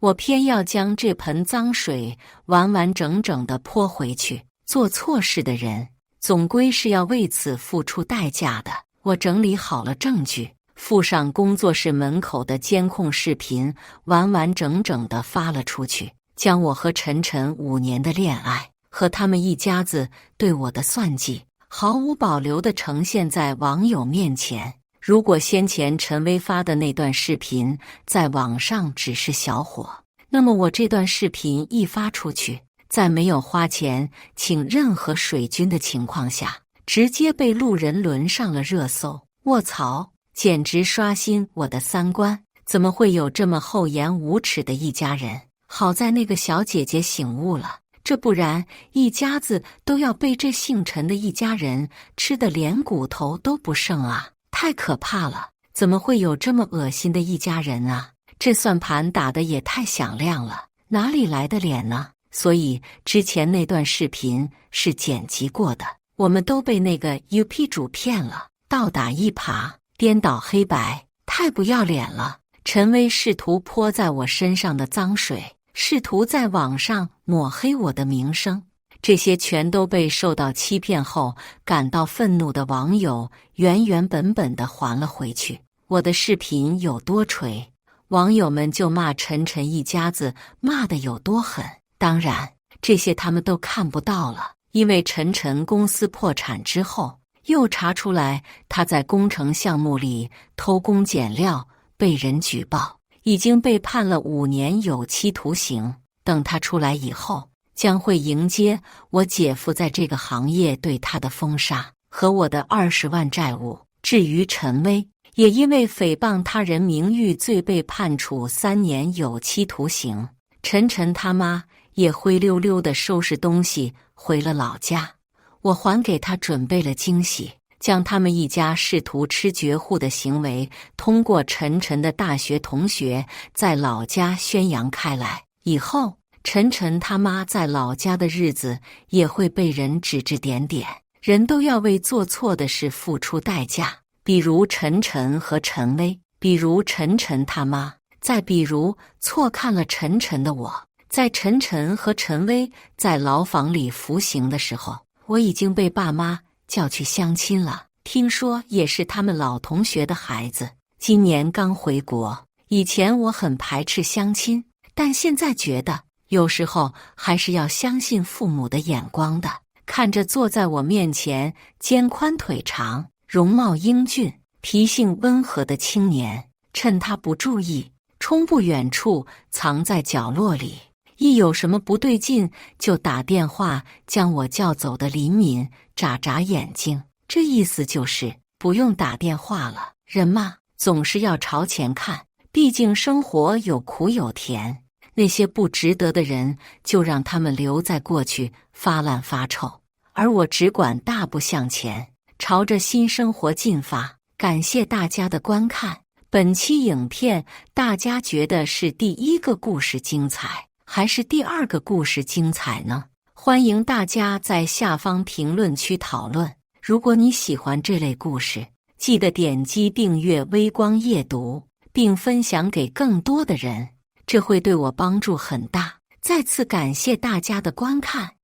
我偏要将这盆脏水完完整整地泼回去。做错事的人总归是要为此付出代价的。我整理好了证据，附上工作室门口的监控视频，完完整整地发了出去，将我和晨晨5年的恋爱和他们一家子对我的算计毫无保留地呈现在网友面前。如果先前陈薇发的那段视频在网上只是小火，那么我这段视频一发出去，在没有花钱请任何水军的情况下，直接被路人轮上了热搜。卧槽，简直刷新我的三观！怎么会有这么厚颜无耻的一家人？好在那个小姐姐醒悟了，这不然一家子都要被这姓陈的一家人吃得连骨头都不剩啊！太可怕了！怎么会有这么恶心的一家人啊？这算盘打得也太响亮了，哪里来的脸呢？所以之前那段视频是剪辑过的，我们都被那个 UP 主骗了，倒打一耙，颠倒黑白，太不要脸了！陈薇试图泼在我身上的脏水，试图在网上抹黑我的名声，这些全都被受到欺骗后感到愤怒的网友原原本本地还了回去。我的视频有多锤，网友们就骂陈晨一家子骂得有多狠。当然，这些他们都看不到了，因为陈晨公司破产之后，又查出来他在工程项目里偷工减料，被人举报，已经被判了5年有期徒刑。等他出来以后，将会迎接我姐夫在这个行业对他的封杀和我的20万债务。至于陈薇，也因为诽谤他人名誉罪被判处3年有期徒刑。陈晨他妈也灰溜溜地收拾东西回了老家，我还给他准备了惊喜，将他们一家试图吃绝户的行为通过陈晨的大学同学在老家宣扬开来，以后陈晨他妈在老家的日子也会被人指指点点。人都要为做错的事付出代价，比如陈晨和陈薇，比如陈晨他妈，再比如错看了陈晨的我。在陈晨和陈薇在牢房里服刑的时候，我已经被爸妈叫去相亲了，听说也是他们老同学的孩子，今年刚回国。以前我很排斥相亲，但现在觉得有时候还是要相信父母的眼光的。看着坐在我面前肩宽腿长、容貌英俊、脾性温和的青年，趁他不注意，冲不远处藏在角落里，一有什么不对劲就打电话将我叫走的林敏眨眨眼睛，这意思就是不用打电话了。人嘛，总是要朝前看，毕竟生活有苦有甜，那些不值得的人就让他们留在过去发烂发臭，而我只管大步向前，朝着新生活进发。感谢大家的观看。本期影片大家觉得是第一个故事精彩，还是第二个故事精彩呢？欢迎大家在下方评论区讨论。如果你喜欢这类故事，记得点击订阅微光夜读，并分享给更多的人，这会对我帮助很大。再次感谢大家的观看。